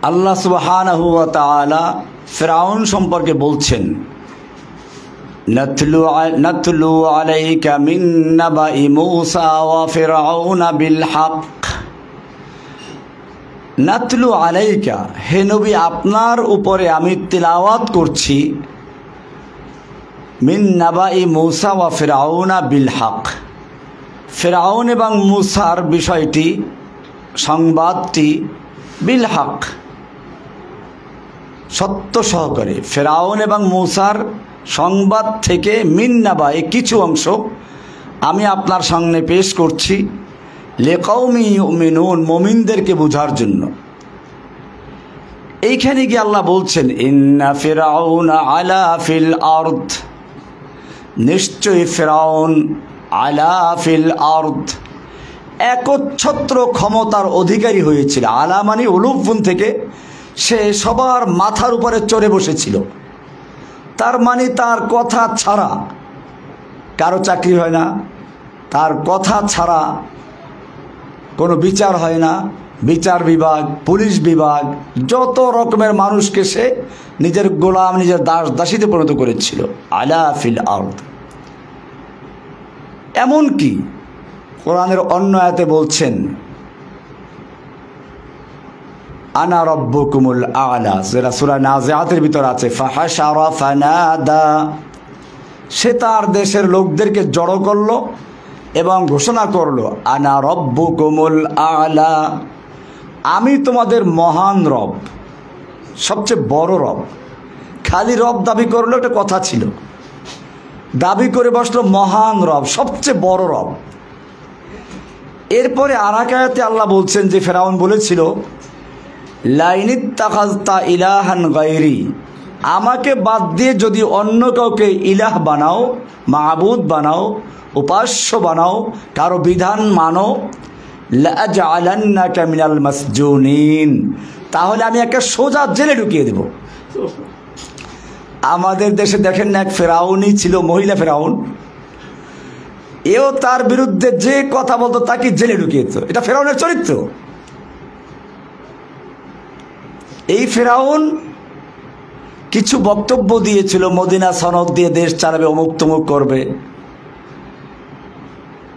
আল্লাহ সুবহানাহু ওয়া তাআলা ফিরআউন সম্পর্কে বলছেন, নাতলু আলাইকা মিন নাবাই মূসা ওয়া ফিরআউনা বিল হক। নাতলু আলাইকা, হে নবী আপনার উপরে আমি তিলাওয়াত করছি, মিন নাবাই মূসা ওয়া ফিরআউনা বিল হক, ফিরআউন এবং মূসার বিষয়টি, সংবাদটি বিল হক, সত্য সহকারে। ফিরআউন এবং মূসার সংবাদ থেকে মিন নাবাই কিছু অংশ আমি আপনার সামনে পেশ করছি, লিকাউমি ইউমিনুন, মুমিনদেরকে বোঝার জন্য। এইখানে গিয়ে আল্লাহ বলছেন, ইন্না ফিরআউনা আলা ফিল আরদ, নিশ্চয়ই ফিরআউন আলা ফিল আরদ, একচ্ছত্র ক্ষমতার অধিকারী হয়েছিল। আলা মানে উলুফুন থেকে, সে সবার মাথার উপরে চড়ে বসেছিল। তার মানে তার কথা ছাড়া কারো চাকরি হয় না, তার কথা ছাড়া কোনো বিচার হয় না। বিচার বিভাগ, পুলিশ বিভাগ, যত রকমের মানুষকে সে নিজের গোলাম, নিজের দাস দাসীতে পরিণত করেছিল। আলা ফিল আরদ, এমনকি কোরআনের অন্য আয়াতে বলছেন, আনা রব্বুকুমুল আ'লা, যেটা সূরা নাজিআতের ভিতর আছে, ফাহাশারা ফানাদা, সে তার দেশের লোকদেরকে জড়ো করলো এবং ঘোষণা করলো, আনা রব্বুকুমুল আ'লা, আমি তোমাদের মহান রব, সবচেয়ে বড় রব। খালি রব দাবি করলো একটা কথা ছিল, দাবি করে বসলো মহান রব, সবচেয়ে বড় রব। এরপরে আর এক আয়াতে আল্লাহ বলছেন যে ফিরআউন বলেছিল, লাইনিত্তাখাযতা ইলাহান গায়রি, আমাকে বাদ দিয়ে যদি অন্য কাউকে ইলাহ বানাও, মাবুদ বানাও, উপাস্য বানাও, কারো বিধান মানো, লাআজআলান্নাকা মিনাল মাসজুনিন, তাহলে আমি একটা সোজা জেলে ঢুকিয়ে দেব। আমাদের দেশে দেখেন না, এক ফেরাউনই ছিল, মহিলা ফেরাউন, এও তার বিরুদ্ধে যে কথা বলতো তাকে জেলে ঢুকিয়ে দিত। এটা ফেরাউনের চরিত্র। এই ফেরাউন কিছু বক্তব্য দিয়েছিল, মদিনা সনদ দিয়ে দেশ চালাবে, অমুক তমুক করবে।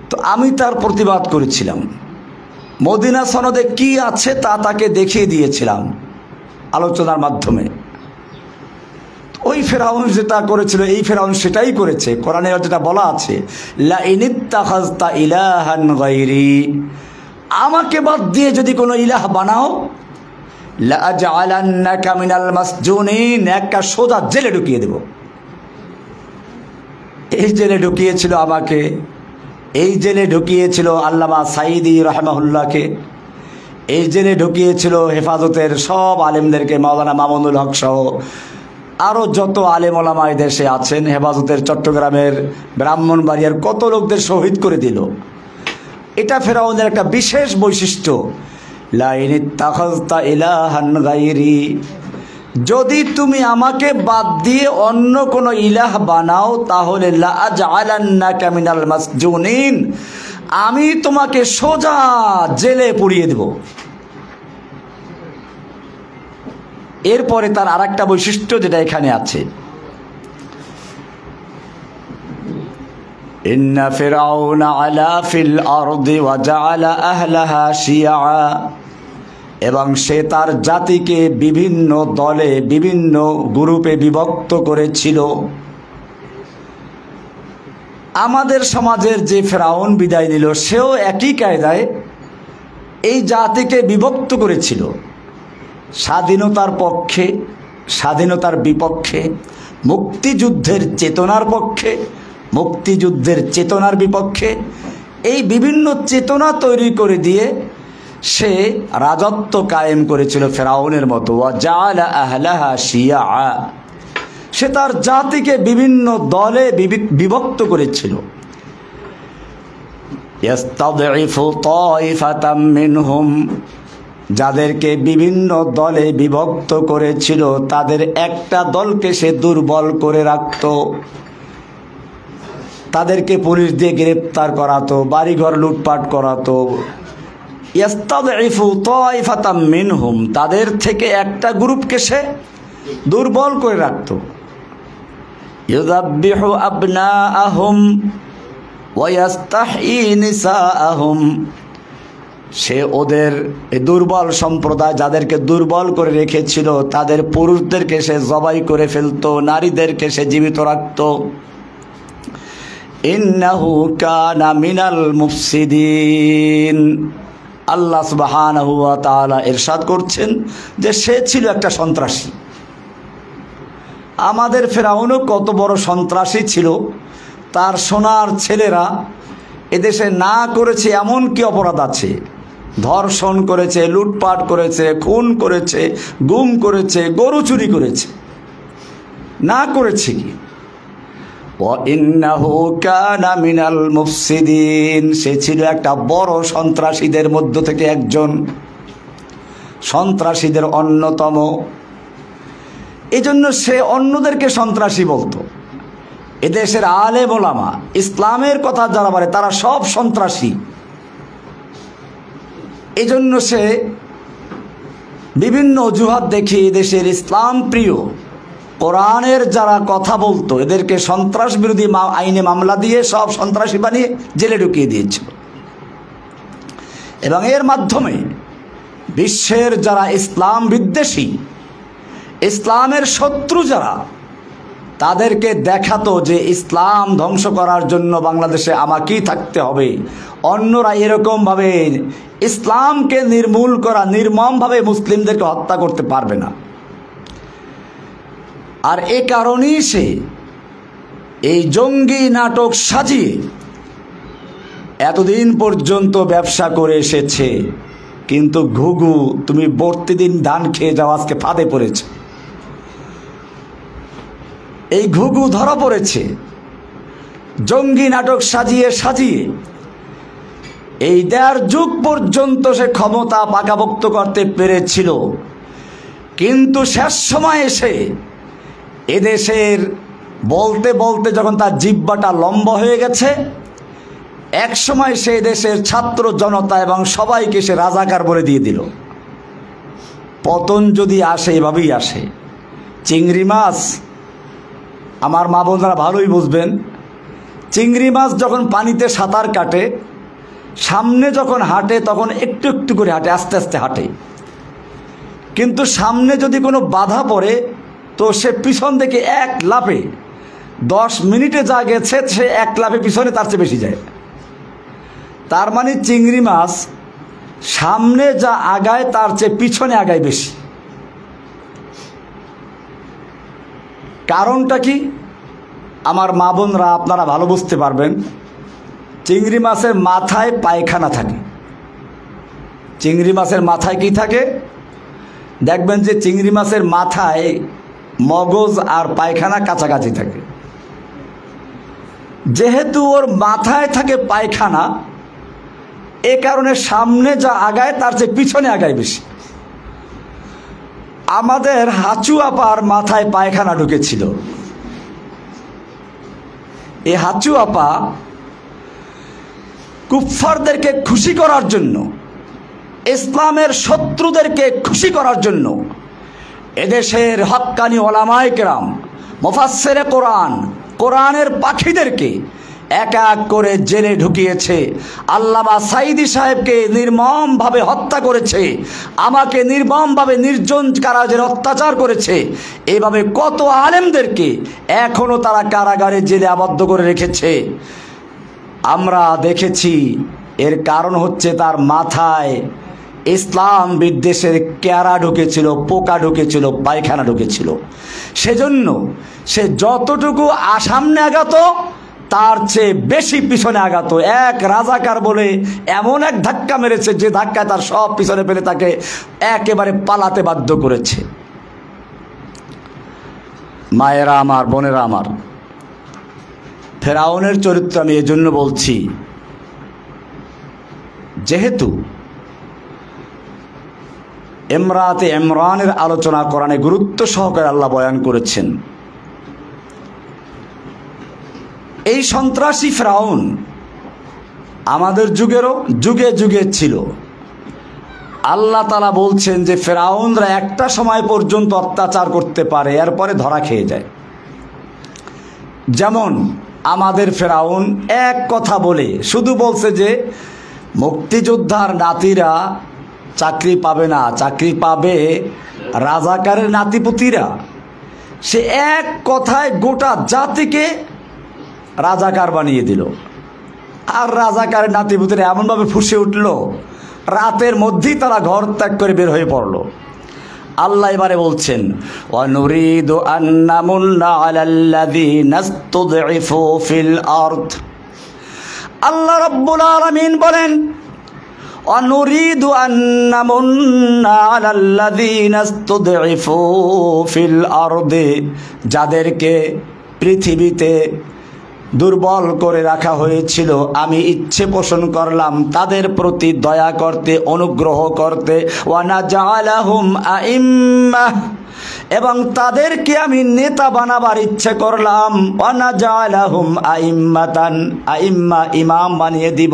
তো আমি তার প্রতিবাদ করেছিলাম, মদিনা সনদে কি আছে তা তাকে দেখিয়ে দিয়েছিলাম আলোচনার মাধ্যমে। ওই ফেরাউন যেটা করেছিল, এই ফেরাউন সেটাই করেছে। কোরআনে যেটা বলা আছে, লাইনিত্তাখাযতা ইলাহান গায়রি, আমাকে বাদ দিয়ে যদি কোনো ইলাহ বানাও, লাআজআলান্নাকা মিনাল মাসজুনিন, একটা সোজা জেলে ঢুকিয়ে দেব। এই জেলে ঢুকিয়েছিল আমাকে, এই জেলে ঢুকিয়েছিল আল্লামা সাঈদী রাহিমাহুল্লাহকে, এই জেলে ঢুকিয়েছিল হেফাজতের সব আলেমদেরকে, মাওলানা মামুনুল হক সহ আরও যত আলেম ওলামা এই দেশে আছেন। হেফাজতের চট্টগ্রামের, ব্রাহ্মণবাড়িয়ার কত লোকদের শহীদ করে দিল। এটা ফেরাউনের একটা বিশেষ বৈশিষ্ট্য, লাইনিত্তাখাযতা ইলাহান গায়রি, যদি তুমি আমাকে বাদ দিয়ে অন্য কোনো ইলাহ বানাও, তাহলে লাআজআলান্নাকা মিনাল মাসজুনিন, আমি তোমাকে সোজা জেলে পুড়িয়ে দেব। এরপরে তার আর একটা বৈশিষ্ট্য যেটা এখানে আছে, ইন্না ফিরআউনা আলা ফিল আরদি ওয়া জাআলা আহলাহা শিয়া, এবং সে তার জাতিকে বিভিন্ন দলে, বিভিন্ন গ্রুপে বিভক্ত করেছিল। আমাদের সমাজের যে ফেরাউন বিদায় নিল, সেও একই কায়দায় এই জাতিকে বিভক্ত করেছিল, স্বাধীনতার পক্ষে, স্বাধীনতার বিপক্ষে, মুক্তিযুদ্ধের চেতনার পক্ষে, মুক্তিযুদ্ধের চেতনার বিপক্ষে, এই বিভিন্ন চেতনা তৈরি করে দিয়ে সে রাজত্ব কায়েম করেছিল ফেরাউনের মতো। ওয়া জাআলা আহলাহা শিয়া, সে তার জাতিকে বিভিন্ন দলে বিভক্ত করেছিল। ইস্তাদঈফু তাইফাতাম মিনহুম, যাদেরকে বিভিন্ন দলে বিভক্ত করেছিল তাদের একটা দলকে সে দুর্বল করে রাখত, তাদেরকে পুলিশ দিয়ে গ্রেপ্তার করাতো, বাড়িঘর লুটপাট করাতো, ইয়াস্তাদঈফু তাইফাতাম মিনহুম, তাদের থেকে একটা গ্রুপকে সে দুর্বল করে রাখত। ইউযাব্বিহু আবনাআহুম ওয়া ইয়াস্তাহয়ী নিসাআহুম, সে ওদের দুর্বল সম্প্রদায় যাদেরকে দুর্বল করে রেখেছিল তাদের পুরুষদেরকে সে জবাই করে ফেলতো, নারীদেরকে সে জীবিত রাখত। ইন্নাহু কানা মিনাল মুফসিদিন, আল্লাহ সুবহানাহু ওয়া তাআলা ইরশাদ করছেন যে সে ছিল একটা সন্ত্রাসী। আমাদের ফেরাউনও কত বড় সন্ত্রাসী ছিল, তার সোনার ছেলেরা এদেশে না করেছে এমন কি অপরাধ আছে? ধর্ষণ করেছে, লুটপাট করেছে, খুন করেছে, গুম করেছে, গরু চুরি করেছে, না করেছে কি? ওয়াইন্নাহু কানা মিনাল মুফসিদিন, সে ছিল একটা বড় সন্ত্রাসীদের মধ্য থেকে একজন, সন্ত্রাসীদের অন্যতম। এজন্য সে অন্যদেরকে সন্ত্রাসী বলতো। এদেশের আলেম ওলামা ইসলামের কথা যারা বলে তারা সব সন্ত্রাসী। এজন্য সে বিভিন্ন অজুহাত দেখিয়ে এদেশের ইসলাম প্রিয় কোরআনের যারা কথা বলতো এদেরকে সন্ত্রাস বিরোধী আইনে মামলা দিয়ে সব সন্ত্রাসী বানিয়ে জেলে ঢুকিয়ে দিয়েছিল। এবং এর মাধ্যমে বিশ্বের যারা ইসলাম বিদ্বেষী, ইসলামের শত্রু যারা, তাদেরকে দেখাতো যে ইসলাম ধ্বংস করার জন্য বাংলাদেশে আমাকেই থাকতে হবে, অন্যরা এরকমভাবে ইসলামকে নির্মূল করা, নির্মমভাবে মুসলিমদেরকে হত্যা করতে পারবে না। আর এ কারণেই সে এই জঙ্গি নাটক সাজিয়ে এতদিন পর্যন্ত ব্যবসা করে এসেছে। কিন্তু ঘুঘু, তুমি প্রতিদিন ধান খেয়ে যাও, আজকে ফাঁদে পড়েছে। এই ঘুঘু ধরা পড়েছে জঙ্গি নাটক সাজিয়ে সাজিয়ে। এই ১.৫ যুগ পর্যন্ত সে ক্ষমতা পাকাপোক্ত করতে পেরেছিল, কিন্তু শেষ সময় এসে এদেশের বলতে বলতে যখন তার জিহ্বাটা লম্বা হয়ে গেছে, এক সময় সে দেশের ছাত্র জনতা এবং সবাইকে সে রাজাকার বলে দিয়ে দিল। পতন যদি আসে এভাবেই আসে। চিংড়ি মাছ, আমার মা বোনরা ভালোই বুঝবেন, চিংড়ি মাছ যখন পানিতে সাঁতার কাটে, সামনে যখন হাঁটে তখন একটু একটু করে হাঁটে, আস্তে আস্তে হাঁটে। কিন্তু সামনে যদি কোনো বাধা পড়ে তো সে পিছন থেকে এক লাফে 10 মিনিটে যা গেছে সে এক লাফে পিছনে তার চেয়ে বেশি যায়। তার মানে চিংড়ি মাছ সামনে যা আগায় তার চেয়ে পিছনে আগায় বেশি। কারণটা কি? আমার মা বোনরা আপনারা ভালো বুঝতে পারবেন। চিংড়ি মাছের মাথায় পায়খানা থাকে। চিংড়ি মাছের মাথায় কি থাকে? দেখবেন যে চিংড়ি মাছের মাথায় মগজ আর পায়খানা কাছাকাছি থাকে। যেহেতু ওর মাথায় থাকে পায়খানা, এ কারণে সামনে যা আগায় তার চেয়ে পিছনে আগায় বেশি। আমাদের হাঁচু আপার মাথায় পায়খানা ঢুকেছিল। এই হাঁচু আপা কুফফারদেরকে খুশি করার জন্য, ইসলামের শত্রুদেরকে খুশি করার জন্য এদেশের হক্কানি ওলামায়ে কেরাম, মুফাসসিরে কোরআন, কোরআনের পাখিদেরকে এক এক করে জেলে ঢুকিয়েছে। আল্লামা সাঈদী সাহেবকে নির্মমভাবে হত্যা করেছে, আমাকে নির্মমভাবে নির্জন কারাগারে অত্যাচার করেছে। এইভাবে কত আলেমদেরকে এখনও তারা কারাগারে জেলে আবদ্ধ করে রেখেছে। আমরা দেখেছি। এর কারণ হচ্ছে তার মাথায় ইসলাম বিদ্বেষের ক্যারা ঢুকেছিল, পোকা ঢুকেছিল, পায়খানা ঢুকেছিল। সেজন্য সে যতটুকু সামনে আগাত তার চেয়ে বেশি পিছনে আগাত। এক রাজাকার বলে এমন এক ধাক্কা মেরেছে যে ধাক্কায় তার সব পিছনে ফেলে তাকে একেবারে পালাতে বাধ্য করেছে। মায়েরা আমার, বোনেরা আমার, ফেরাউনের চরিত্র আমি এজন্য বলছি, যেহেতু ইমরাতে ইমরানের আলোচনা কোরআনে গুরুত্ব সহকারে আল্লাহ বয়ান করেছেন। এই সন্ত্রাসী ফেরাউন আমাদের যুগেরও যুগে যুগে ছিল। আল্লাহ তাআলা বলছেন যে ফেরাউনরা একটা সময় পর্যন্ত অত্যাচার করতে পারে, এরপরে ধরা খেয়ে যায়। যেমন আমাদের ফেরাউন এক কথা বলে শুধু বলছে যে মুক্তিযোদ্ধার নাতিরা চাকরি পাবে না, চাকরি পাবে রাজাকারের নাতিপুতিরা। সে এক কথায় গোটা জাতিকে রাজাকার বানিয়ে দিল। আর রাজাকারের নাতিপুতিরা এমনভাবে ফুঁসে উঠল, রাতের মধ্যেই তারা ঘর ত্যাগ করে বের হয়ে পড়ল। আল্লাহ এবারে বলছেন ওয়ানুরিদু আন্নামুন্না আলাল্লাযীনা ইসতুদঈফু ফিল আরদ। আল্লাহ রাব্বুল আলামিন বলেন ওয়ানুরিদু আন্নামুন্না আলাল্লাযীনা ইসতুদঈফু ফিল আরদি, যাদেরকে পৃথিবীতে দুর্বল করে রাখা হয়েছিল আমি ইচ্ছে পোষণ করলাম তাদের প্রতি দয়া করতে, অনুগ্রহ করতে। ওয়ানাজআলাহুম আইম্মাহ, এবং তাদেরকে আমি নেতা বানাবার ইচ্ছে করলাম। ওয়ানাজআলাহুম আইম্মাতান, আইম্মা ইমাম বানিয়ে দিব।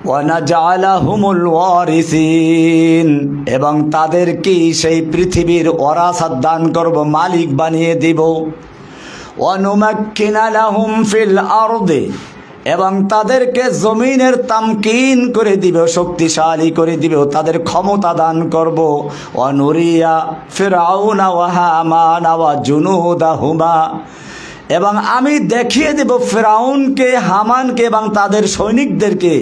ওয়ানাজআলাহুমুল ওয়ারিসিন, এবং তাদেরকে সেই পৃথিবীর ওয়ারাসাত দান করব, মালিক বানিয়ে দিব। ওয়ানুমাক্কিনা লাহুম ফিল আরদি, এবং তাদেরকে জমিনের তামকিন করে দিব, শক্তিশালী করে দিব, তাদের ক্ষমতা দান করব। ওয়ানুরিয়া ফিরআউনা ওয়া হামানা ওয়া জুনুদাহুমা, এবং আমি দেখিয়ে দেব ফিরআউনকে, হামানকে এবং তাদের সৈনিকদেরকে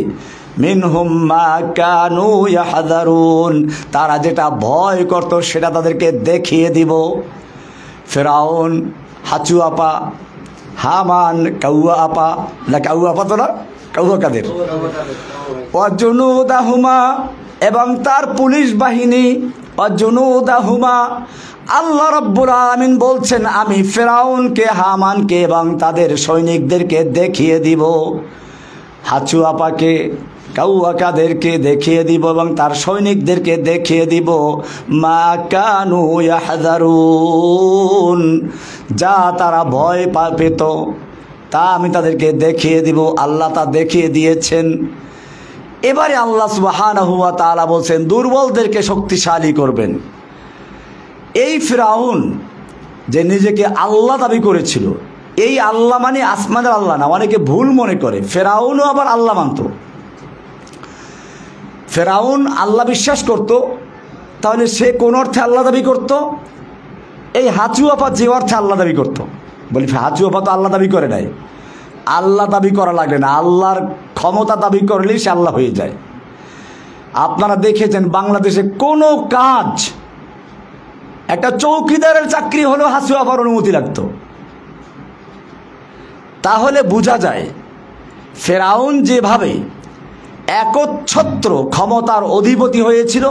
মিনহুম মা কানু ইয়াহযারুন, তারা যেটা ভয় করত সেটা তাদেরকে দেখিয়ে দিব। ফিরআউন হাঁচু আপা, হামান কাউয়া আপা, না কাউয়া আপা তো না, কাউয়া কাদের, ওয়াজুনুদাহুমা, এবং তার পুলিশ বাহিনী, ওয়াজুনুদাহুমা। আল্লাহ রাব্বুল আলামিন বলছেন আমি ফিরআউনকে, হামানকে এবং তাদের সৈনিকদেরকে দেখিয়ে দিব। হাঁচু আপাকে, কাউয়া কাদেরকে দেখিয়ে দিব এবং তার সৈনিকদেরকে দেখিয়ে দিব। মা কানু ইয়াহযারুন, যা তারা ভয় পেত তা আমি তাদেরকে দেখিয়ে দিব। আল্লাহ তা দেখিয়ে দিয়েছেন। এবারে আল্লাহ সুবহানাহু ওয়া তাআলা বলছেন দুর্বলদেরকে শক্তিশালী করবেন। এই ফিরআউন যে নিজেকে আল্লাহ দাবি করেছিল, এই আল্লাহ মানে আসমানের আল্লাহ না, অনেকে ভুল মনে করে। ফিরআউনও আবার আল্লাহ মানত। ফিরআউন আল্লাহ বিশ্বাস করত, তাহলে সে কোন অর্থে আল্লাহ দাবি করত? এই হাঁচু আপা যে অর্থে আল্লাহ দাবি করত। বলি হাঁচু আপা তো আল্লাহ দাবি করে নাই, আল্লাহ দাবি করা লাগে না, আল্লাহর ক্ষমতা দাবি করলেই সে আল্লাহ হয়ে যায়। আপনারা দেখেছেন বাংলাদেশে কোনো কাজ, একটা চৌকিদারের চাকরি হলেও হাঁচু আপার অনুমতি লাগতো। তাহলে বোঝা যায় ফিরআউন যেভাবে একচ্ছত্র ক্ষমতার অধিপতি হয়েছিল,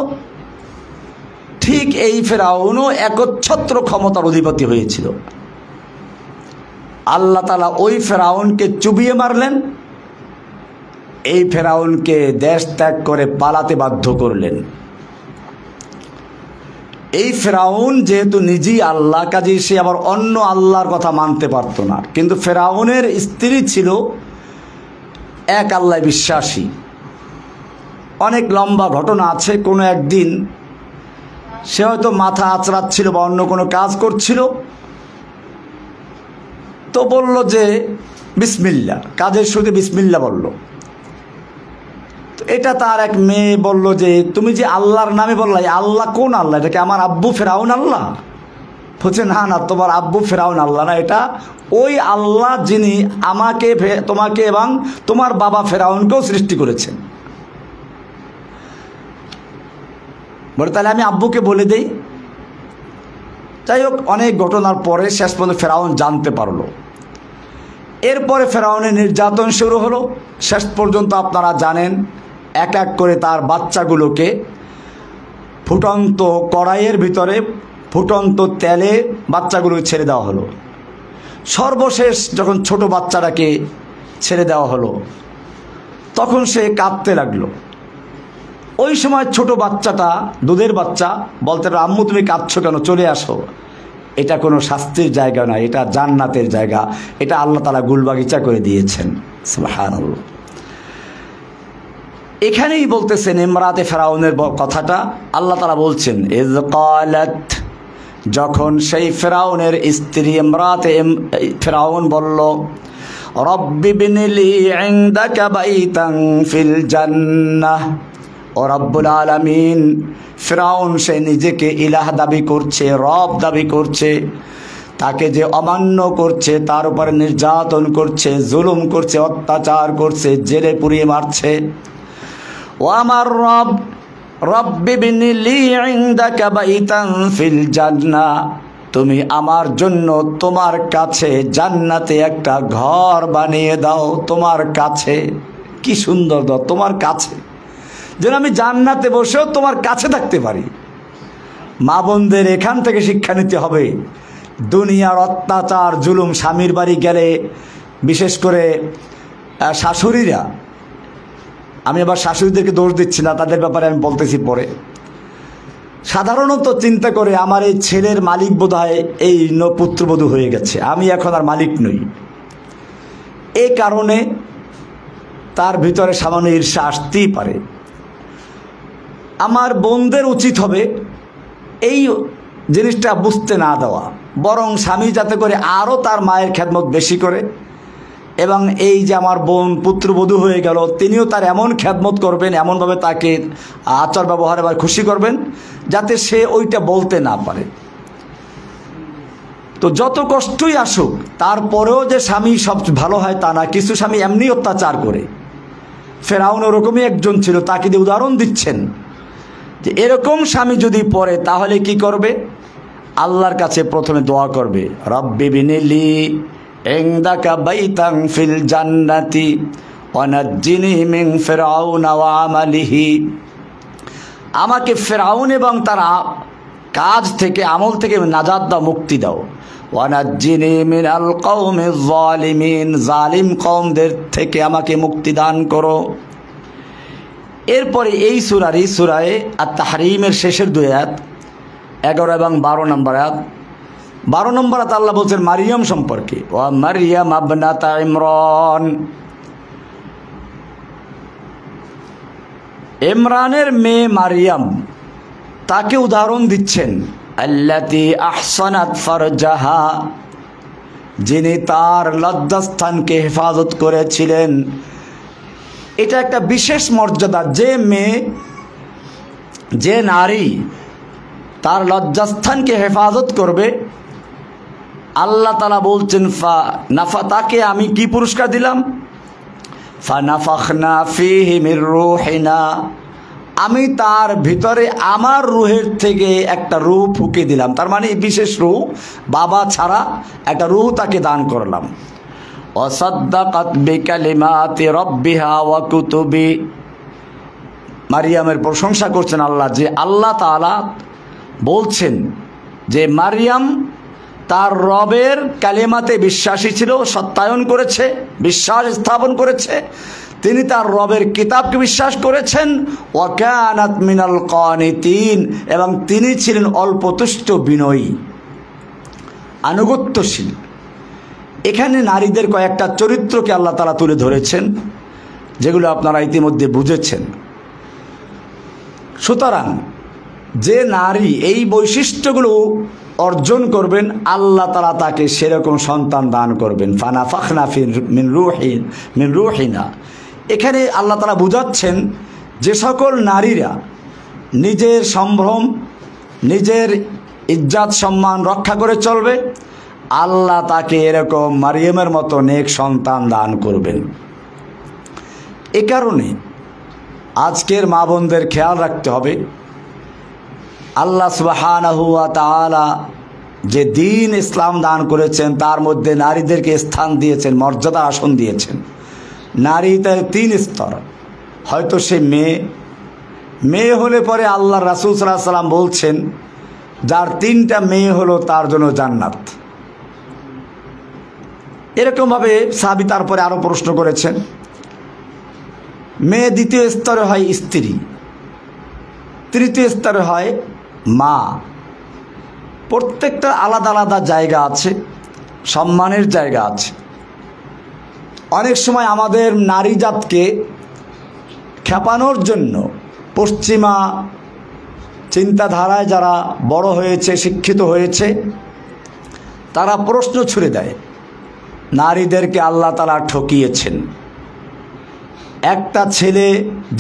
ঠিক এই ফিরআউনও একচ্ছত্র ক্ষমতার অধিপতি হয়েছিল। আল্লাহ তাআলা ওই ফিরআউনকে চুবিয়ে মারলেন, এই ফিরআউনকে দেশ ত্যাগ করে পালাতে বাধ্য করলেন। এই ফিরআউন যেহেতু নিজেই আল্লাহ, কাজে সে আবার অন্য আল্লাহর কথা মানতে পারত না। কিন্তু ফিরআউনের স্ত্রী ছিল এক আল্লাহ বিশ্বাসী। অনেক লম্বা ঘটনা আছে। কোনো একদিন সে হয়তো মাথা আঁচড়াচ্ছিল বা অন্য কোনো কাজ করছিল, তো বলল যে বিসমিল্লাহ, কাজের শুরুতে বিসমিল্লাহ বলল। তো এটা তার এক মেয়ে বলল যে তুমি যে আল্লাহর নামে বললা, আল্লাহ কোন আল্লাহ? এটা কি আমার আব্বু ফিরআউন আল্লাহ? বলছে না না, তোমার আব্বু ফিরআউন আল্লাহ না, এটা ওই আল্লাহ যিনি আমাকে, তোমাকে এবং তোমার বাবা ফিরআউনকেও সৃষ্টি করেছেন। বলে তাহলে আমি আব্বুকে বলে দেই। যাই হোক, অনেক ঘটনার পরে শেষ পর্যন্ত ফিরআউন জানতে পারলো। এরপরে ফিরআউনের নির্যাতন শুরু হলো। শেষ পর্যন্ত আপনারা জানেন এক এক করে তার বাচ্চাগুলোকে ফুটন্ত কড়াইয়ের ভিতরে ফুটন্ত তেলে বাচ্চাগুলোকে ছেড়ে দেওয়া হলো। সর্বশেষ যখন ছোট বাচ্চাটাকে ছেড়ে দেওয়া হলো, তখন সে কাঁদতে লাগলো। ওই সময় ছোট বাচ্চাটা, দুধের বাচ্চা, বলতে পারে আম্মু তুমি কাঁদছো কেন, চলে আসো, এটা কোনো শাস্তির জায়গা নয়, এটা জান্নাতের জায়গা, এটা আল্লাহ তাআলা গুলবাগিচা করে দিয়েছেন। সুবহানাল্লাহ। এখানেই বলতেছেন ইমরাতে ফেরাউনের কথাটা আল্লাহ তাআলা বলছেন, ইয ক্বালাত, যখন সেই ফেরাউনের স্ত্রী ইমরাতে ফেরাউন বলল, রব্বি বিনিলি ইনদাকা বাইতান ফিল জান্নাহ। ও রব্বুল আলামিন, ফেরাউন সে নিজেকে ইলাহ দাবি করছে, রব দাবি করছে, তাকে যে অমান্য করছে, তার উপরে নির্যাতন করছে, জুলুম করছে, অত্যাচার করছে, জেলে পুড়িয়ে মারছে। ও আমার রব, রব্বি বিনিলি ইনদাকা বাইতান ফিল জান্নাহ, তুমি আমার জন্য তোমার কাছে জান্নাতে একটা ঘর বানিয়ে দাও, তোমার কাছে। কি সুন্দর দাও, তোমার কাছে, যেন আমি জান্নাতে বসেও তোমার কাছে থাকতে পারি। মা বোনদের এখান থেকে শিক্ষা নিতে হবে, দুনিয়ার অত্যাচার জুলুম, স্বামীর বাড়ি গেলে বিশেষ করে শাশুড়িরা, আমি আবার শাশুড়িদেরকে দোষ দিচ্ছি না, তাদের ব্যাপারে আমি বলতেছি পরে, সাধারণত চিন্তা করে আমার এই ছেলের মালিক বোধহয় এই পুত্রবধূ হয়ে গেছে, আমি এখন আর মালিক নই। এই কারণে তার ভিতরে সামান্য ঈর্ষা আসতেই পারে। আমার বোনদের উচিত হবে এই জিনিসটা বুঝতে না দেওয়া, বরং স্বামী যাতে করে আরও তার মায়ের খেদমত বেশি করে, এবং এই যে আমার বোন পুত্রবধূ হয়ে গেল, তিনিও তার এমন খেদমত করবেন, এমনভাবে তাকে আচার ব্যবহারে আবার খুশি করবেন যাতে সে ওইটা বলতে না পারে। তো যত কষ্টই আসুক, তারপরেও যে স্বামী সব ভালো হয় তা না, কিছু স্বামী এমনি অত্যাচার করে। ফেরাউন ওরকমই একজন ছিল, তাকে দিয়ে উদাহরণ দিচ্ছেন যে এরকম স্বামী যদি পড়ে তাহলে কি করবে? আল্লাহর কাছে প্রথমে দোয়া করবে, রব্বি বিনিলি ইনদাকা বাইতান ফিল জান্নাতি ওয়া নাজ্জিনি মিন ফিরআউনা ওয়া আমালিহি, আমাকে ফেরাউন এবং তার কাজ থেকে, আমল থেকে নাজাত দাও, মুক্তি দাও। ওয়া নাজ্জিনি মিনাল কওমিজ যালিমিন, জালিম কওমদের থেকে আমাকে মুক্তি দান করো। এরপরে এই সূরায়ে আত-তাহরীমের শেষের দুই আয়াত 11 এবং 12 নম্বর আয়াত। 12 নম্বর আয়াত আল্লাহ বলছেন মারিয়াম সম্পর্কে, ওয়া মারিয়াম ইবনাতা ইমরান, ইমরানের মেয়ে মারিয়াম, তাকে উদাহরণ দিচ্ছেন, আল্লাতী আহসানাত ফারজাহা, যিনি তার লজ্জাস্থানকে হেফাজত করেছিলেন। এটা একটা বিশেষ মর্যাদা, যে মেয়ে, যে নারী তার লজ্জাস্থানকে হেফাজত করবে, আল্লাহ তাআলা বলছেন তাকে আমি কি পুরস্কার দিলাম? ফানাফাখনা ফীহি মির রূহিনা, আমি তার ভিতরে আমার রূহের থেকে একটা রূহ ফুঁকে দিলাম। তার মানে বিশেষ রূহ, বাবা ছাড়া একটা রূহ তাকে দান করলাম। ওয়াসাদ্দাকাত বিকালিমাতি রাব্বিহা ওয়া কুতুবি, মারিয়ামের প্রশংসা করছেন আল্লাহ, যে আল্লাহ তাআলা বলছেন যে মারিয়াম তার রবের কালিমাতে বিশ্বাসী ছিল, সত্যায়ন করেছে, বিশ্বাস স্থাপন করেছে। তিনি তার রবের কিতাবকে বিশ্বাস করেছেন। ওয়া কানাত মিনাল কানিতিন, এবং তিনি ছিলেন অল্পতুষ্ট, বিনয়ী, আনুগত্যশীল। এখানে নারীদের কয়েকটা চরিত্রকে আল্লাহ তাআলা তুলে ধরেছেন, যেগুলো আপনারা ইতিমধ্যে বুঝেছেন। সুতরাং যে নারী এই বৈশিষ্ট্যগুলো অর্জন করবেন, আল্লাহ তাআলা তাকে সেরকম সন্তান দান করবেন। ফানাফাখনা মিন রূহিনা, এখানে আল্লাহ তাআলা বুঝাচ্ছেন যে সকল নারীরা নিজের সম্ভ্রম, নিজের ইজ্জত সম্মান রক্ষা করে চলবে, আল্লাহ তাকে এরকম মারিয়ামের মতো নেক সন্তান দান করবেন। এ কারণে আজকের মা বোনদের খেয়াল রাখতে হবে, আল্লাহ সুবহানাহু ওয়া তাআলা যে দ্বীন ইসলাম দান করেছেন, তার মধ্যে নারীদেরকে স্থান দিয়েছেন, মর্যাদা আসন দিয়েছেন। নারী তার 3 স্তর। হয়তো সে মেয়ে হলে পরে আল্লাহ রাসূল সাল্লাল্লাহু আলাইহি ওয়াসাল্লাম বলছেন, যার 3টা মেয়ে হলো তার জন্য জান্নাত। এরকমভাবে সাহাবী তারপরে আরও প্রশ্ন করেছেন। মেয়ে দ্বিতীয় স্তরে হয় স্ত্রী, তৃতীয় স্তরে হয় মা। প্রত্যেকটা আলাদা আলাদা জায়গা আছে, সম্মানের জায়গা আছে। অনেক সময় আমাদের নারী জাতকে খেপানোর জন্য পশ্চিমা চিন্তাধারায় যারা বড় হয়েছে, শিক্ষিত হয়েছে, তারা প্রশ্ন ছুড়ে দেয় নারীদেরকে আল্লাহ তাআলা ঠকিয়েছেন। একটা ছেলে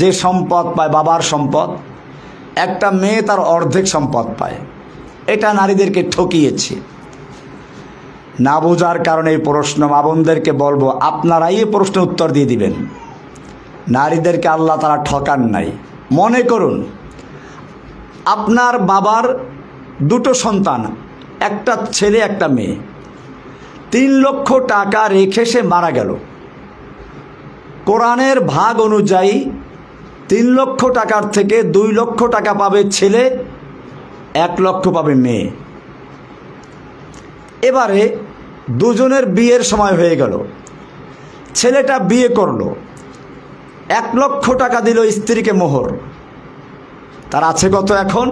যে সম্পদ পায় বাবার সম্পদ, একটা মেয়ে তার অর্ধেক সম্পদ পায়, এটা নারীদেরকে ঠকিয়েছে। না বোঝার কারণে এই প্রশ্ন মা বোনদেরকে বলবো, আপনারাই এই প্রশ্নের উত্তর দিয়ে দিবেন। নারীদেরকে আল্লাহ তাআলা ঠকান নাই। মনে করুন আপনার বাবার দুটো সন্তান, একটা ছেলে একটা মেয়ে, 3 লক্ষ টাকা রেখে সে মারা গেল। কোরআনের ভাগ অনুযায়ী 3 লক্ষ টাকার থেকে 2 লক্ষ টাকা পাবে ছেলে, 1 লক্ষ পাবে মেয়ে। এবারে দুজনের বিয়ের সময় হয়ে গেল, ছেলেটা বিয়ে করলো, 1 লক্ষ টাকা দিল স্ত্রীকে মোহর, তার আছে কত এখন?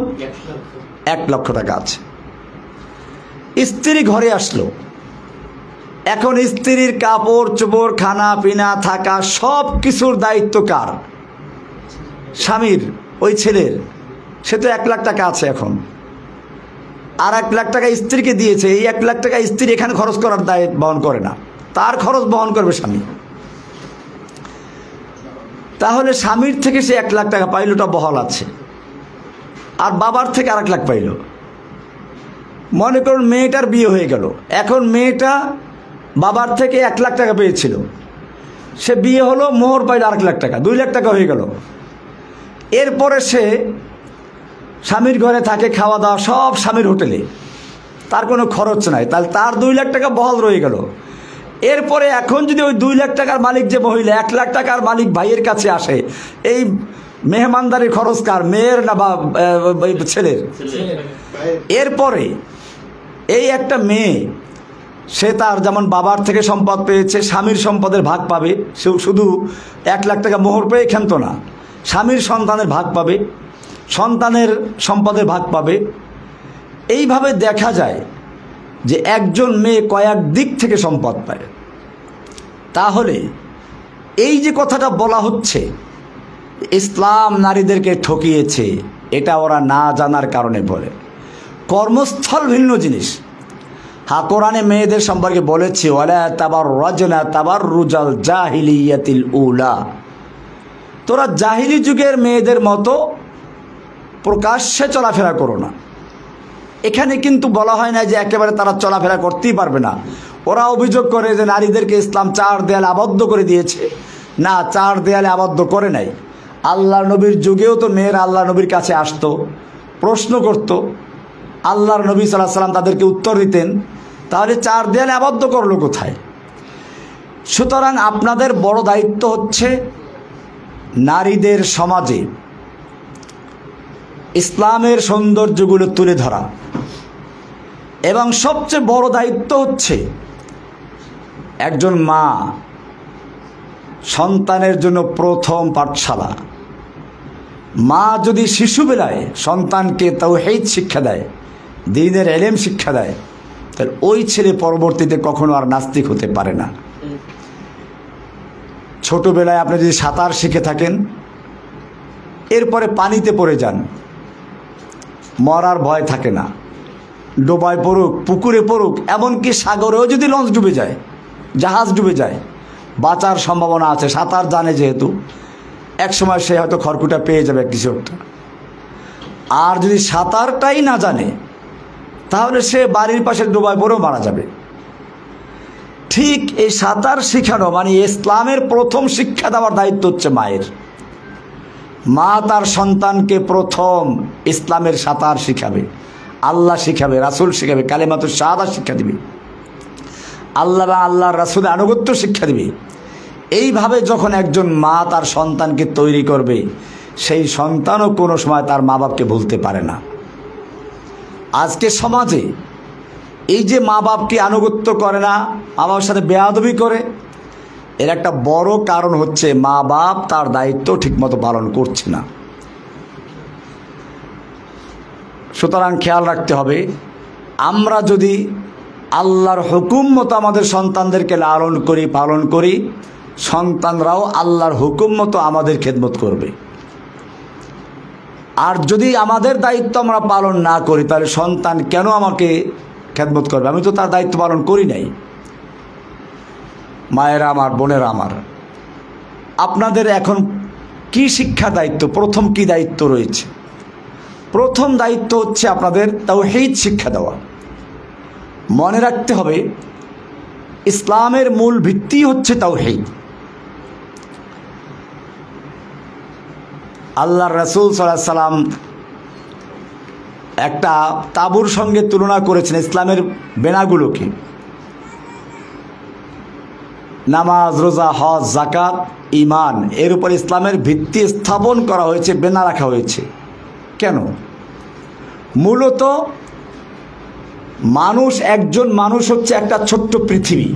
1 লক্ষ টাকা আছে। স্ত্রী ঘরে আসলো, এখন স্ত্রীর কাপড় চোপড়, খানা পিনা, থাকা সব কিছুর দায়িত্ব কার? স্বামীর, ওই ছেলের। সে তো 1 লাখ টাকা আছে এখন, আর 1 লাখ টাকা স্ত্রীকে দিয়েছে। এই 1 লাখ টাকা স্ত্রী এখানে খরচ করার দায়িত্ব বহন করে না, তার খরচ বহন করবে স্বামী। তাহলে স্বামীর থেকে সে 1 লাখ টাকা পাইল, ওটা বহাল আছে, আর বাবার থেকে আর 1 লাখ পাইল। মনে করুন মেয়েটার বিয়ে হয়ে গেল, এখন মেয়েটা বাবার থেকে 1 লাখ টাকা পেয়েছিল, সে বিয়ে হলো, মোহর পাইল 1 লাখ টাকা, 2 লাখ টাকা হয়ে গেল। এরপরে সে স্বামীর ঘরে থাকে, খাওয়া দাওয়া সব স্বামীর হোটেলে, তার কোনো খরচ নাই, তাহলে তার 2 লাখ টাকা বহাল রয়ে গেল। এরপরে এখন যদি ওই 2 লাখ টাকার মালিক যে মহিলা, 1 লাখ টাকার মালিক ভাইয়ের কাছে আসে, এই মেহমানদারির খরচ কার? মেয়ের না বা ছেলের? এরপরে এই একটা মেয়ে, সে তার যেমন বাবার থেকে সম্পদ পেয়েছে, স্বামীর সম্পদের ভাগ পাবে। সে শুধু 1 লাখ টাকা মোহর পেয়ে ক্ষান্ত না, স্বামীর সন্তানের ভাগ পাবে, সন্তানের সম্পদের ভাগ পাবে। এইভাবে দেখা যায় যে একজন মেয়ে কয়েক দিক থেকে সম্পদ পায়। তাহলে এই যে কথাটা বলা হচ্ছে ইসলাম নারীদেরকে ঠকিয়েছে, এটা ওরা না জানার কারণে বলে। কর্মস্থল ভিন্ন জিনিস। হ্যাঁ, কোরআনে মেয়েদের সম্পর্কে বলেছে, ওয়ালা তাবাররাজনা তাবাররুজাল জাহিলিয়াতিল উলা, তোরা জাহিলি যুগের মেয়েদের মতো প্রকাশ্যে চলাফেরা করো না। এখানে কিন্তু বলা হয় না যে একেবারে তারা চলাফেরা করতেই পারবে না। ওরা অভিযোগ করে যে নারীদেরকে ইসলাম 4 দেয়ালে আবদ্ধ করে দিয়েছে। না, 4 দেয়ালে আবদ্ধ করে নাই। আল্লাহর নবীর যুগেও তো মেয়েরা আল্লাহ নবীর কাছে আসতো, প্রশ্ন করত, আল্লাহর নবী সাল্লাল্লাহু আলাইহি ওয়াসাল্লাম তাদেরকে উত্তর দিতেন। তাহলে 4 দেয়ালে আবদ্ধ করলো কোথায়? সুতরাং আপনাদের বড় দায়িত্ব হচ্ছে নারীদের সমাজে ইসলামের সৌন্দর্যগুলো তুলে ধরা, এবং সবচেয়ে বড় দায়িত্ব হচ্ছে একজন মা সন্তানের জন্য প্রথম পাঠশালা। মা যদি শিশুবেলায় সন্তানকে তাওহীদ শিক্ষা দেয়, দ্বীনের ইলম শিক্ষা দেয়, তাহলে ওই ছেলে পরবর্তীতে কখনো আর নাস্তিক হতে পারে না। ছোটবেলায় আপনি যদি সাঁতার শিখে থাকেন, এরপরে পানিতে পড়ে যান, মরার ভয় থাকে না। ডোবায় পড়ুক, পুকুরে পড়ুক, এমনকি সাগরেও যদি লঞ্চ ডুবে যায়, জাহাজ ডুবে যায়, বাঁচার সম্ভাবনা আছে। সাঁতার জানে যেহেতু, একসময় সে হয়তো খড়কুটা পেয়ে যাবে কিছু একটা। আর যদি সাঁতারটাই না জানে, তাহলে সে বাড়ির পাশে ডোবায় পড়েও মারা যাবে। ঠিক এই সাঁতার শেখানো মানে ইসলামের প্রথম শিক্ষা দেওয়ার দায়িত্ব হচ্ছে মায়ের। মা তার সন্তানকে প্রথম ইসলামের সাঁতার শিখাবে, আল্লাহ শিখাবে, রাসূল শিখাবে, কালেমাতুশ শাহাদাত শিক্ষা দিবে, আল্লাহ বা আল্লাহর রাসূলের আনুগত্য শিক্ষা দিবে। এইভাবে যখন একজন মা তার সন্তানকে তৈরি করবে, সেই সন্তানও কোনো সময় তার মা বাপকে ভুলতে পারে না। আজকে সমাজে এই যে মা বাপকে আনুগত্য করে না, মা বাবার সাথে বেয়াদবি করে, এর একটা বড় কারণ হচ্ছে মা বাপ তার দায়িত্ব ঠিকমতো পালন করছে না। সুতরাং খেয়াল রাখতে হবে, আমরা যদি আল্লাহর হুকুম মতো আমাদের সন্তানদেরকে লালন করি, পালন করি, সন্তানরাও আল্লাহর হুকুম মতো আমাদের খেদমত করবে। আর যদি আমাদের দায়িত্ব আমরা পালন না করি তাহলে সন্তান কেন আমাকে খেদমত করবে? আমি তো তার দায়িত্ব পালন করি নাই। মায়েরা আমার, বোনেরা আমার, আপনাদের এখন কি শিক্ষা দায়িত্ব? প্রথম কি দায়িত্ব রয়েছে? প্রথম দায়িত্ব হচ্ছে আপনাদের তাওহীদ শিক্ষা দেওয়া। মনে রাখতে হবে ইসলামের মূল ভিত্তি হচ্ছে তাওহীদ। আল্লাহর রাসূল সাল্লাল্লাহু আলাইহি সাল্লাম একটা তাঁবুর সঙ্গে তুলনা করেছেন ইসলামের বেনাগুলোকে। নামাজ, রোজা, হজ, যাকাত, ঈমান, এর উপর ইসলামের ভিত্তি স্থাপন করা হয়েছে, বেনা রাখা হয়েছে। কেন? মূলত মানুষ, একজন মানুষ হচ্ছে একটা ছোট্ট পৃথিবী।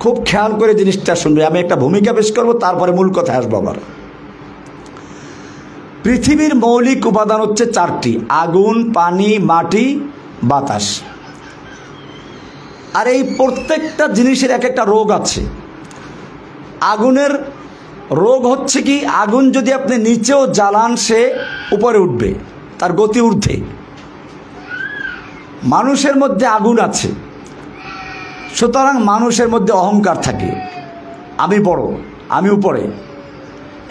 খুব খেয়াল করে জিনিসটা শুনবে। আমি একটা ভূমিকা পেশ করব, তারপরে মূল কথায় আসবো। আবার পৃথিবীর মৌলিক উপাদান হচ্ছে চারটি: আগুন, পানি, মাটি, বাতাস। আর এই প্রত্যেকটা জিনিসের এক একটা রোগ আছে। আগুনের রোগ হচ্ছে কি, আগুন যদি আপনি নিচেও জ্বালান সে উপরে উঠবে, তার গতি ঊর্ধ্বে। মানুষের মধ্যে আগুন আছে, সুতরাং মানুষের মধ্যে অহংকার থাকে, আমি বড়, আমি উপরে।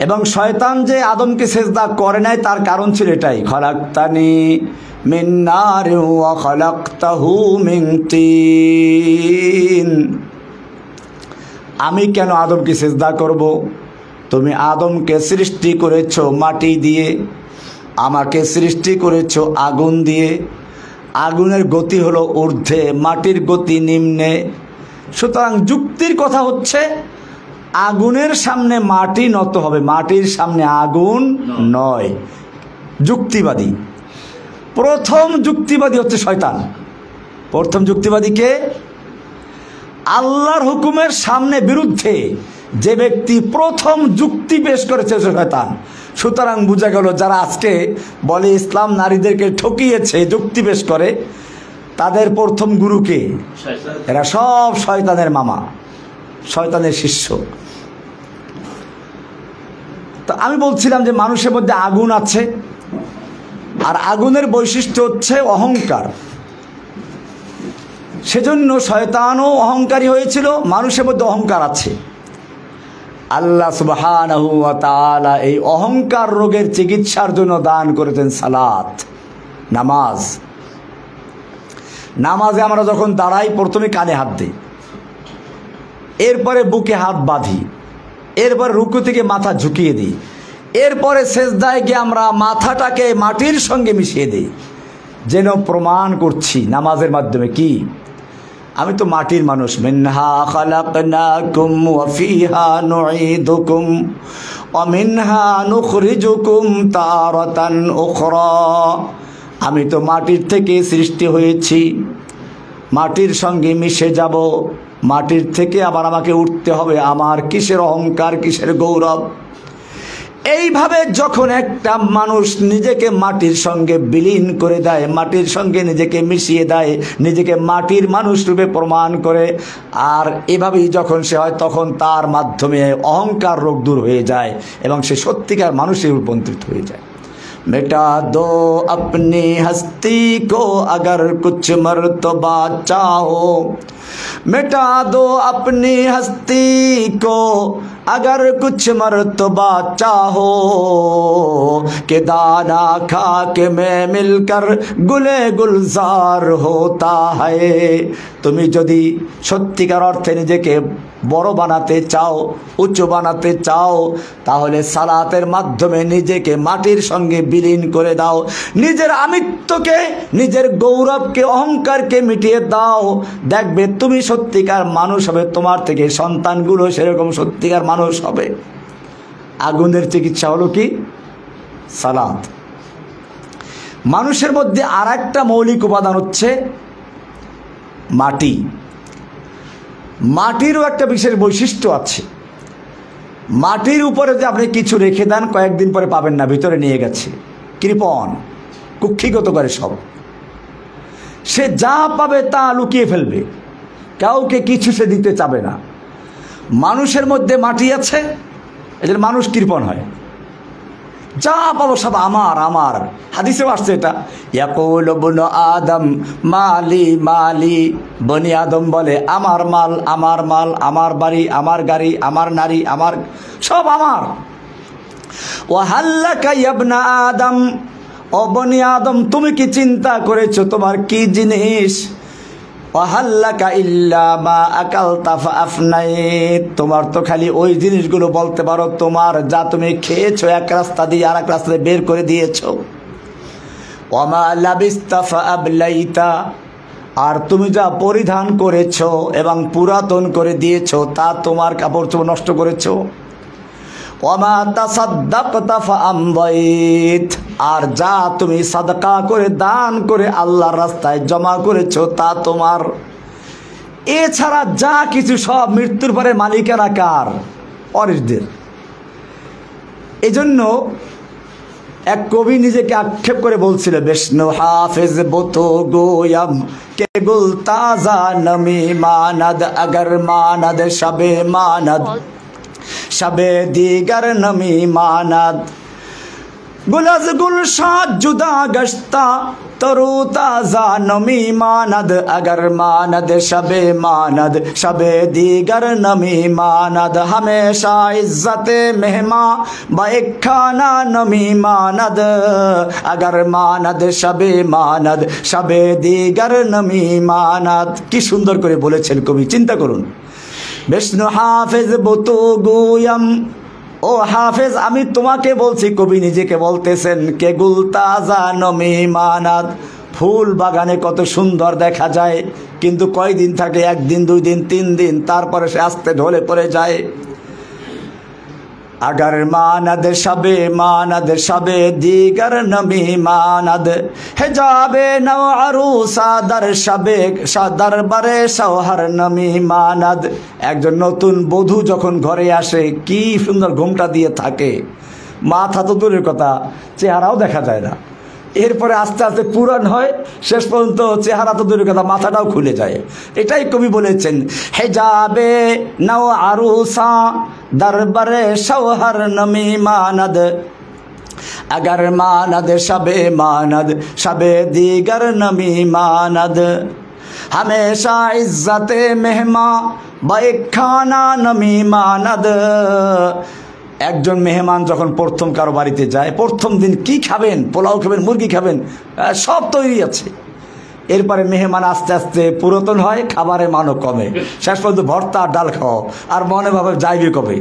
এবং শয়তান যে আদমকে সেজদা করে নাই তার কারণ ছিল এটাই, খলাকতানি মিন নারিন ওয়া খলাকতাহু মিন তিন। আমি কেন আদমকে সেজদা করব? তুমি আদমকে সৃষ্টি করেছো মাটি দিয়ে, আমাকে সৃষ্টি করেছো আগুন দিয়ে। আগুনের গতি হলো ঊর্ধ্বে, মাটির গতি নিম্নে। সুতরাং যুক্তির কথা হচ্ছে আগুনের সামনে মাটি নত হবে, মাটির সামনে আগুন নয়। যুক্তিবাদী, প্রথম যুক্তিবাদী হচ্ছে শয়তান। প্রথম যুক্তিবাদী কে? আল্লাহর হুকুমের সামনে বিরুদ্ধে যে ব্যক্তি প্রথম যুক্তি পেশ করেছে শয়তান। সুতরাং বোঝা গেল যারা আজকে বলে ইসলাম নারীদেরকে ঠকিয়েছে, যুক্তি পেশ করে, তাদের প্রথম গুরুকে? এরা সব শয়তানের মামা, শয়তানের শিষ্য। তো আমি বলছিলাম যে মানুষের মধ্যে আগুন আছে, আর আগুনের বৈশিষ্ট্য হচ্ছে অহংকার। সেজন্য শয়তানও অহংকারী হয়েছিল, মানুষের মধ্যে অহংকার আছে। আল্লাহ সুবহানাহু ওয়া তাআলা এই অহংকার রোগের চিকিৎসার জন্য দান করেছেন সালাত, নামাজ। নামাজে আমরা যখন দাঁড়াই প্রথমে কানে হাত দিই, এরপরে বুকে হাত বাঁধি, এরপরে রুকু থেকে মাথা ঝুঁকিয়ে দিই, এরপরে সেজদায় গিয়ে আমরা মাথাটাকে মাটির সঙ্গে মিশিয়ে দিই, যেন প্রমাণ করছি নামাজের মাধ্যমে কি আমি তো মাটির মানুষ। মিনহা খালাকনাকুম ওয়া ফিহা নুঈদুকুম ওয়া মিনহা নুখরিজুকুম তারাতান উখরা। আমি তো মাটির থেকে সৃষ্টি হয়েছি, মাটির সঙ্গে মিশে যাব, মাটির থেকে আবার আমাকে উঠতে হবে। আমার কিসের অহংকার, কিসের গৌরব? এইভাবে যখন একটা মানুষ নিজেকে মাটির সঙ্গে বিলীন করে দেয়, মাটির সঙ্গে নিজেকে মিশিয়ে দেয়, নিজেকে মাটির মানুষ রূপে প্রমাণ করে, আর এভাবেই যখন সে হয়, তখন তার মাধ্যমে অহংকার রোগ দূর হয়ে যায় এবং সে সত্যিকার মানুষে রূপান্তরিত হয়ে যায়। मिटा दो अपनी हस्ती को अगर कुछ मर्तबा चाहो, मिटा दो अपनी हस्ती को अगर कुछ मर्तबा चाहो, कि दाना खा के मैं मिलकर गुले गुलजार होता है। তুমি যদি সত্যিকার অর্থে নিজেকে বড় বানাতে চাও, উচ্চ বানাতে চাও, তাহলে সালাতের মাধ্যমে নিজেকে মাটির সঙ্গে বিলীন করে দাও। নিজের আমিত্বকে, নিজের গৌরবকে, অহংকারকে মিটিয়ে দাও। দেখবে তুমি সত্যিকার মানুষ হবে, তোমার থেকে সন্তানগুলো সেরকম সত্যিকার মানুষ হবে। আগুনের চিকিৎসা হলো কি? সালাত। মানুষের মধ্যে আর একটা মৌলিক উপাদান হচ্ছে মাটি। মাটিরও একটা বিশেষ বৈশিষ্ট্য আছে। মাটির উপরে যে আপনি কিছু রেখে দেন, কয়েকদিন পরে পাবেন না, ভিতরে নিয়ে গেছে, কৃপণ, কুক্ষিগত করে সব। সে যা পাবে তা লুকিয়ে ফেলবে, কাউকে কিছু সে দিতে চাবে না। মানুষের মধ্যে মাটি আছে, এদের মানুষ কৃপণ হয়। যা পাবো সব আমার আমার, হাদিসেও আসছে এটা। ইয়াকুলু ইবনু আদম মালি মালি, বনি আদম বলে আমার মাল আমার মাল, আমার বাড়ি আমার গাড়ি আমার নারী আমার সব আমার। ওয়া হাল্লাকা ইয়া ইবনা আদম, ও বনি আদম তুমি কি চিন্তা করেছো তোমার কি জিনিস? ওয়াহাল্লাকা ইল্লা মা আকালতা ফাআফনাইত, তোমার তো খালি ওই জিনিসগুলো বলতে পারো তোমার, যা তুমি খেয়েছো এক রাস্তা দিয়ে আর এক রাস্তায় বের করে দিয়েছো। ওয়ামা লাবিস্তা ফাআবলাইতা, আর তুমি যা পরিধান করেছো এবং পুরাতন করে দিয়েছো তা তোমার কাপড় চোপড় নষ্ট করেছো। ওয়ামা তাসাদ্দাকতা ফাআমদাইত, আর যা তুমি সাদকা করে দান করে আল্লাহর রাস্তায় জমা করেছো তা তোমার। এছাড়া যা কিছু সব মৃত্যুর পরে মালিকানা কার? ওয়ারিসদের। এজন্য এক কবি নিজেকে আক্ষেপ করে বলছিল, বিষ্ণু হাফেজ বতো গোয়াম কে গুল তাজা নমি মানদ, अगर मानद शबे मानद शबे दीगर नमी मानद, गुलज गुलशाद जुदा गश्ता तरु ताजा नमी मानद, अगर मानद शबे मानद शबे दीगर नमी मानद, हमेशा इज्जते मेहमा बाइक खाना नमी मानद, अगर मानद शबे मानद शबे दीगर नमी मानद। কি সুন্দর করে বলেছেন কবি, চিন্তা করুন। বিষ্ণু হাফেজ বতু গুয়াম, ও হাফেজ আমি তোমাকে বলছি, কবি নিজেকে বলতেছেন, কে গুল তাজা নমি মানাদ, ফুল বাগানে কত সুন্দর দেখা যায়, কিন্তু কয়দিন থাকে? একদিন দুই দিন তিন দিন, তারপরে সে আস্তে ঢলে পড়ে যায়। अगर मानद शबे दीगर नमी मानद, हिजाबे नव अरूसा दर शबे दरबारे शौहर नमी मानद। একজন নতুন বধূ যখন ঘরে আসে কি সুন্দর ঘোমটা দিয়ে থাকে, মাথা তো দূরের কথা চেহারাও দেখা যায় না। এরপরে আস্তে আস্তে পুরান হয়, শেষ পর্যন্ত চেহারা তো দূরের কথা মাথাটাও খুলে যায়। এটাই কবি বলেছেন, হেজাবে নাও আরুসা দরবারে শৌহর নমি মানদ, अगर मानद शबे दीगर नमी मानद, हमेशा इज्जते मेहमा बाइक खाना नमी मानद। একজন মেহমান যখন প্রথম কারো বাড়িতে যায়, প্রথম দিন কি খাবেন? পোলাও খাবেন, মুরগি খাবেন, সব তৈরি আছে। এরপরে মেহমান আস্তে আস্তে পুরাতন হয়, খাবারের মানও কমে, শেষ পর্যন্ত ভর্তা আর ডাল খাও, আর মনে ভাবে যাইবে কবে।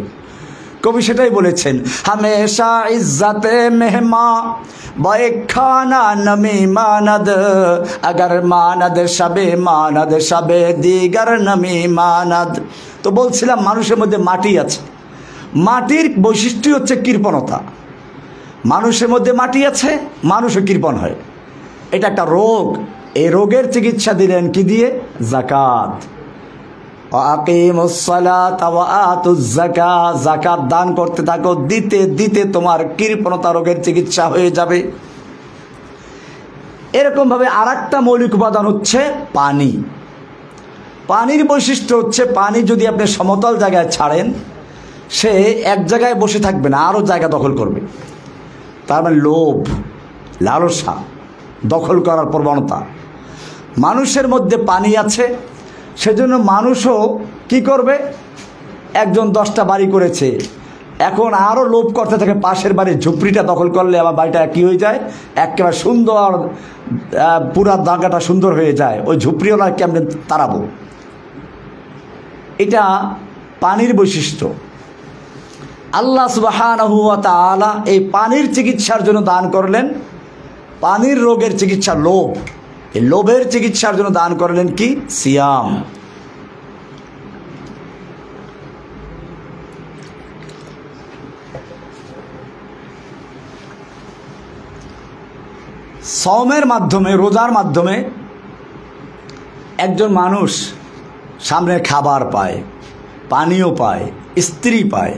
কবি সেটাই বলেছেন, হামেশা ইজ্জতে মেহমা বাইক খানা নমি মানদ, अगर मानद शबे दीगर नमी मानद। তো বলছিলাম মানুষের মধ্যে মাটি আছে, মাটির বৈশিষ্ট্য হচ্ছে কৃপণতা। মানুষের মধ্যে মাটি আছে, মানুষও কৃপণ হয়, এটা একটা রোগ। এই রোগের চিকিৎসা দিলেন কি দিয়ে? যাকাত। যাকাত দান করতে থাকো, দিতে দিতে তোমার কৃপণতা রোগের চিকিৎসা হয়ে যাবে। এরকম ভাবে আর একটা মৌলিক উপাদান হচ্ছে পানি। পানির বৈশিষ্ট্য হচ্ছে, পানি যদি আপনি সমতল জায়গায় ছাড়েন, সে এক জায়গায় বসে থাকবে না, আরও জায়গা দখল করবে। তার মানে লোভ, লালসা, দখল করার প্রবণতা। মানুষের মধ্যে পানি আছে, সেজন্য মানুষও কি করবে? একজন 10টা বাড়ি করেছে, এখন আরও লোভ করতে থাকে, পাশের বাড়ির ঝুপড়িটা দখল করলে আমার বাড়িটা কী হয়ে যায়? একেবারে সুন্দর, পুরা জায়গাটা সুন্দর হয়ে যায়, ওই ঝুপড়িওয়ালা কেমন তাড়াবো। এটা পানির বৈশিষ্ট্য। আল্লাহ সুবহানাহু ওয়া তাআলা এই পানির চিকিৎসার জন্য দান করলেন, পানির রোগের চিকিৎসা লোভ, এই লোভের চিকিৎসার জন্য দান করলেন কি? সিয়াম। সওমের মাধ্যমে, রোজার মাধ্যমে একজন মানুষ সামনে খাবার পায়, পানীয় পায়, স্ত্রী পায়,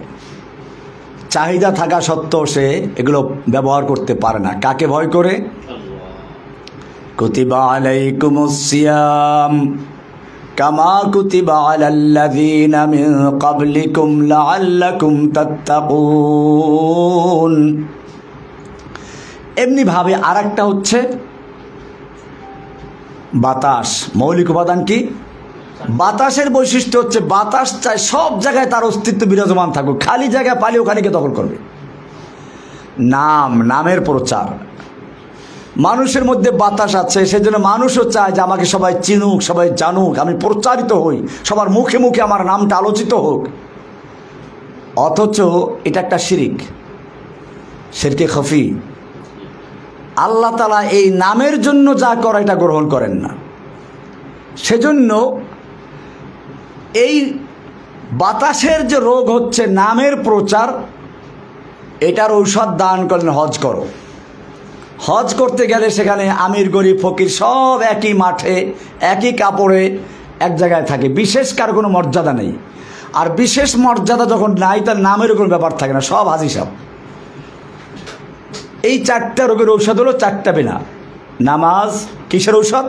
চাহিদা থাকা সত্ত্বেও সে এগুলো ব্যবহার করতে পারে না। কাকে ভয় করে? কুতিবা আলাইকুমুস সিয়াম কামা কুতিবা আলাল্লাযীনা মিন ক্বাবলিকুম লাআল্লাকুম তাত্তাকুন। এমনি ভাবে আরেকটা হচ্ছে বাতাস। মৌলিক উপাদান কি? বাতাসের বৈশিষ্ট্য হচ্ছে বাতাস চায় সব জায়গায় তার অস্তিত্ব বিরাজমান থাকুক, খালি জায়গায় পালি ওখানেকে দখল করবে। নামের প্রচার, মানুষের মধ্যে বাতাস আছে, সেজন্য মানুষও চায় যে আমাকে সবাই চিনুক, সবাই জানুক, আমি প্রচারিত হই, সবার মুখে মুখে আমার নামটা আলোচিত হোক। অথচ এটা একটা শিরক, শিরকে খফি। আল্লাহ তাআলা এই নামের জন্য যা করে এটা গ্রহণ করেন না। সেজন্য এই বাতাসের যে রোগ হচ্ছে নামের প্রচার, এটার ঔষধ দান করেন হজ করো। হজ করতে গেলে সেখানে আমির গরিব ফকির সব একই মাঠে একই কাপড়ে এক জায়গায় থাকে, বিশেষ কার কোনো মর্যাদা নেই। আর বিশেষ মর্যাদা যখন নাই, তার নামের কোনো ব্যাপার থাকে না, সব হাজি সাহেব। এই চারটা রোগের ঔষধ হলো চারটা বিনা। নামাজ কিসের ঔষধ?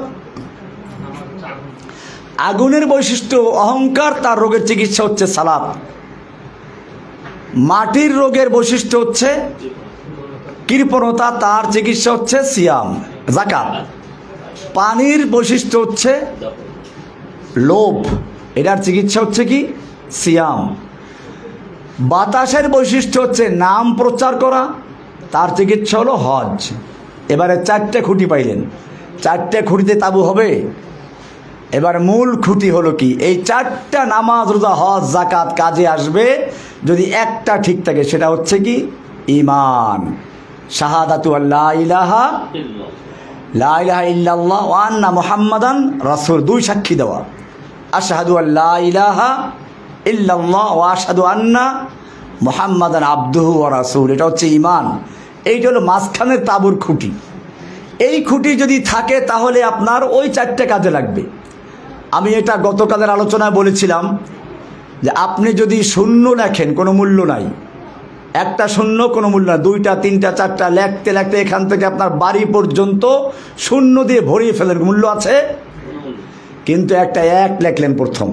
আগুনের বৈশিষ্ট্য অহংকার, তার রোগের চিকিৎসা হচ্ছে সালাত। মাটির রোগের বৈশিষ্ট্য হচ্ছে কৃপণতা, তার চিকিৎসা হচ্ছে সিয়াম যাকাত। পানির বৈশিষ্ট্য হচ্ছে লোভ, এটার চিকিৎসা হচ্ছে কি? সিয়াম। বাতাসের বৈশিষ্ট্য হচ্ছে নাম প্রচার করা, তার চিকিৎসা হলো হজ। এবারে চারটে খুঁটি পাইলেন, চারটে খুঁটিতে তাবু হবে। এবার মূল খুঁটি হলো কি? এই চারটা নামাজ রোজা হজ যাকাত কাজে আসবে যদি একটা ঠিক থাকে, সেটা হচ্ছে কি? ঈমান। শাহাদাতু আল্লা ইলাহা ইল্লাল্লাহ ওয়া আন্না মুহাম্মাদান রাসূল, দুই সাক্ষী দেওয়া। আশহাদু আল্লা ইলাহা ইল্লাল্লাহ ওয়া আশহাদু আন্না মুহাম্মাদান আবদুহু ওয়া রাসূল, এটা হচ্ছে ঈমান। এইটা হলো মাঝখানের তাবুর খুঁটি। এই খুঁটি যদি থাকে তাহলে আপনার ওই চারটে কাজে লাগবে। আমি এটা গতকালের আলোচনায় বলেছিলাম যে আপনি যদি শূন্য লেখেন কোনো মূল্য নাই, একটা শূন্য কোনো মূল্য নাই, দুইটা তিনটা চারটা লেখতে লেখতে এখান থেকে আপনার বাড়ি পর্যন্ত শূন্য দিয়ে ভরিয়ে ফেলেন, মূল্য আছে। কিন্তু একটা এক লেখলেন প্রথম,